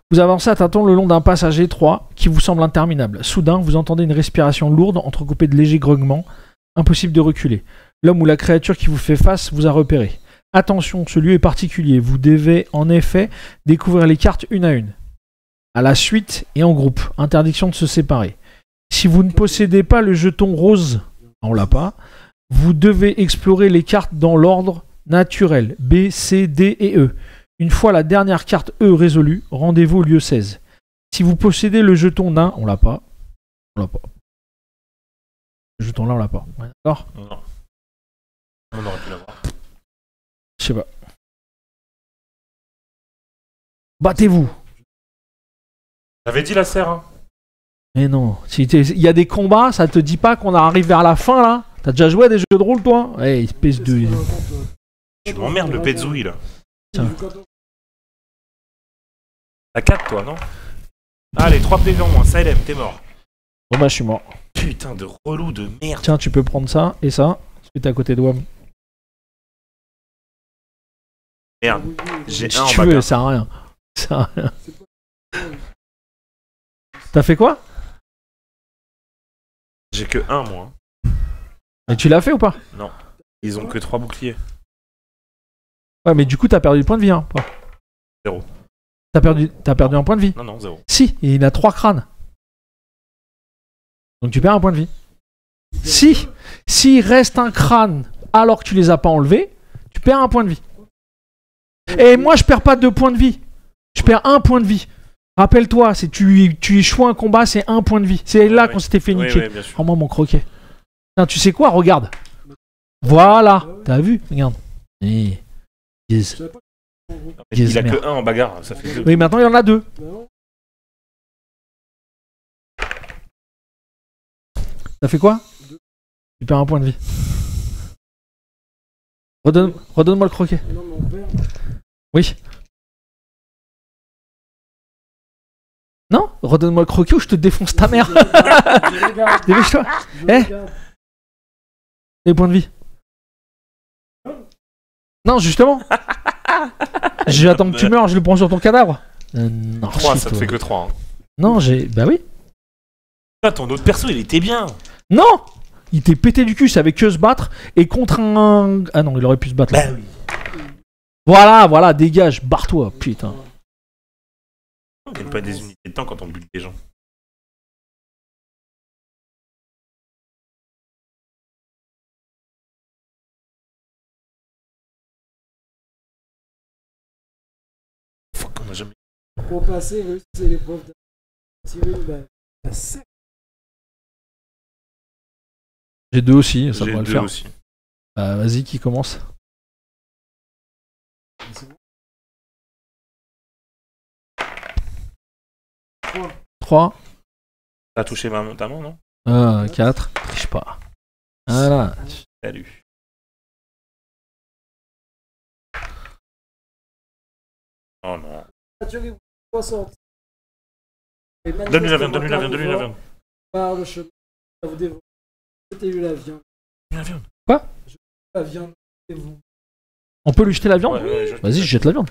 Vous avancez à tâtons le long d'un passage étroit qui vous semble interminable. Soudain, vous entendez une respiration lourde entrecoupée de légers grognements. Impossible de reculer. L'homme ou la créature qui vous fait face vous a repéré. Attention, ce lieu est particulier. Vous devez en effet découvrir les cartes une à une. À la suite et en groupe. Interdiction de se séparer. Si vous ne possédez pas le jeton rose, on l'a pas, vous devez explorer les cartes dans l'ordre naturel. B, C, D et E. Une fois la dernière carte E résolue, rendez-vous au lieu 16. Si vous possédez le jeton nain, on l'a pas. On l'a pas. Le jeton là, on l'a pas. Ouais, d'accord. Non. On aurait pu l'avoir. Je sais pas. Battez-vous. J'avais dit la serre, hein. Mais non. Il y a des combats, ça te dit pas qu'on arrive vers la fin là? T'as déjà joué à des jeux de rôle, toi? Eh, espèce de... Tu m'emmerdes le Pezzoui là. Tiens. T'as 4 toi, non? Allez, 3 PV en moins, Salem, t'es mort. Bon bah je suis mort. Putain de relou de merde. Tiens, tu peux prendre ça et ça. Parce que t'es à côté de WAM. Merde. J'ai Si un en tu veux, bagarre. ça sert à rien. Ça sert à rien. T'as fait quoi? J'ai que 1 moi. Et tu l'as fait ou pas? Non. Ils ont que 3 boucliers. Ouais, mais du coup, t'as perdu le point de vie, hein? Pas. 0. T'as perdu un point de vie? Non, 0. Si, il a 3 crânes. Donc tu perds un point de vie. Si, s'il reste un crâne alors que tu les as pas enlevés, tu perds un point de vie. Et moi, je perds pas 2 points de vie. Je perds 1 point de vie. Rappelle-toi, c'est tu échoues un combat, c'est 1 point de vie. C'est là qu'on s'était fait niquer. Oui, bien sûr. Rends-moi mon croquet. Putain, tu sais quoi? Regarde. Voilà. T'as vu? Regarde. Et... Yes. Il a que 1 en bagarre, ça fait 2. Oui, maintenant il y en a 2. Ça fait quoi? Tu perds un point de vie. Redonne-moi le croquet. Oui. Non? Redonne-moi le croquet ou je te défonce ta mère. Dépêche-toi. Les points de vie. Non, justement. J'attends que tu meurs, je le prends sur ton cadavre. Non, 3, ça te fait que 3. Hein. Non, j'ai... Bah oui. Ah, ton autre perso, il était bien. Non! Il t'est pété du cul, ça avait que se battre et contre un. Ah non, il aurait pu se battre. Bah oui. Voilà, dégage, barre-toi, putain. On gagne pas des unités de temps quand on bulle des gens. Fuck, on a jamais. Pour passer, oui, c'est l'épreuve de tirer la sec. J'ai 2 aussi, ça J'ai pourrait le 2 faire. aussi. Vas-y, qui commence? C'est bon. 3, T'as touché ta main, non? 4, triche pas. Voilà. Salut. Oh non. Donne-lui la viande, donne-lui la viande, donne-lui la viande. Par le chemin, vous dévorez. Jetez-lui la viande. La viande. Quoi? La viande, et vous. On peut lui jeter la viande? Ouais, Vas-y, je jette la viande.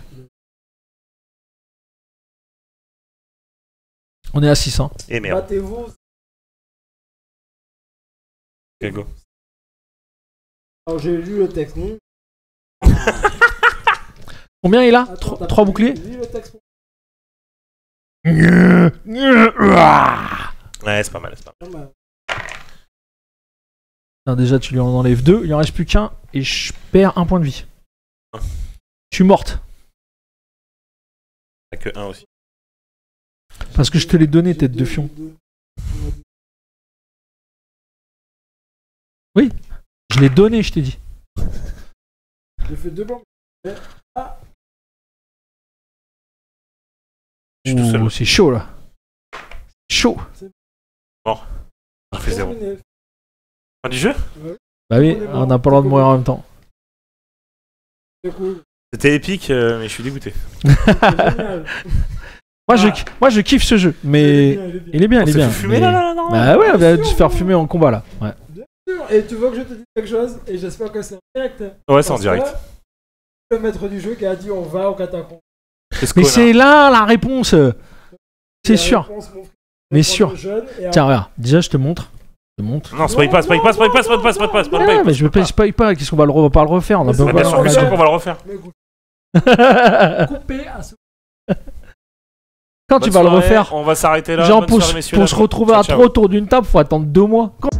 On est à 6, hein. Et merde. Battez-vous. Ok, go. Alors j'ai lu le texte, non? Combien il a? Attends, t'as 3 pas boucliers? lu le texte. Ouais, c'est pas mal, c'est pas mal. Non, bah, Non, déjà, tu lui en enlèves 2, il en reste plus qu'un et je perds 1 point de vie. Je suis morte. T'as que 1 aussi. Parce que je te l'ai donné, j'ai tête de deux, fion. j'ai deux. Je l'ai donné, je t'ai dit. J'ai fait 2 bombes. Je suis tout seul. C'est chaud là. Chaud. J'ai fait 0. Terminé. Fin du jeu? Bah oui, on n'a pas le droit de mourir en même temps. C'est cool. C'était épique, mais je suis dégoûté. C'est génial. Moi, je kiffe ce jeu, mais il est bien, On il est s'est bien. fait fumer mais- là, là, non? Bah ouais, on va se faire fumer en combat là. Ouais. Et tu veux que je te dise quelque chose? Et j'espère que c'est en direct. Ouais, c'est en Parce direct. que le maître du jeu qui a dit on va au catacombe. Mais c'est là la réponse. C'est sûr. Mais sûr. Tiens, regarde, déjà je te montre. Non, spoil pas. Ouais, mais je me spoil pas, qu'est-ce qu'on va pas le refaire? On a Mais pas c'est Bien sûr, bien sûr qu'on va le refaire. Coupé à ce. Quand tu vas le refaire, On va s'arrêter là. genre Bonne pour soirée, messieurs, se dames. retrouver à Ciao, ciao. trois autour d'une table, faut attendre 2 mois. Quand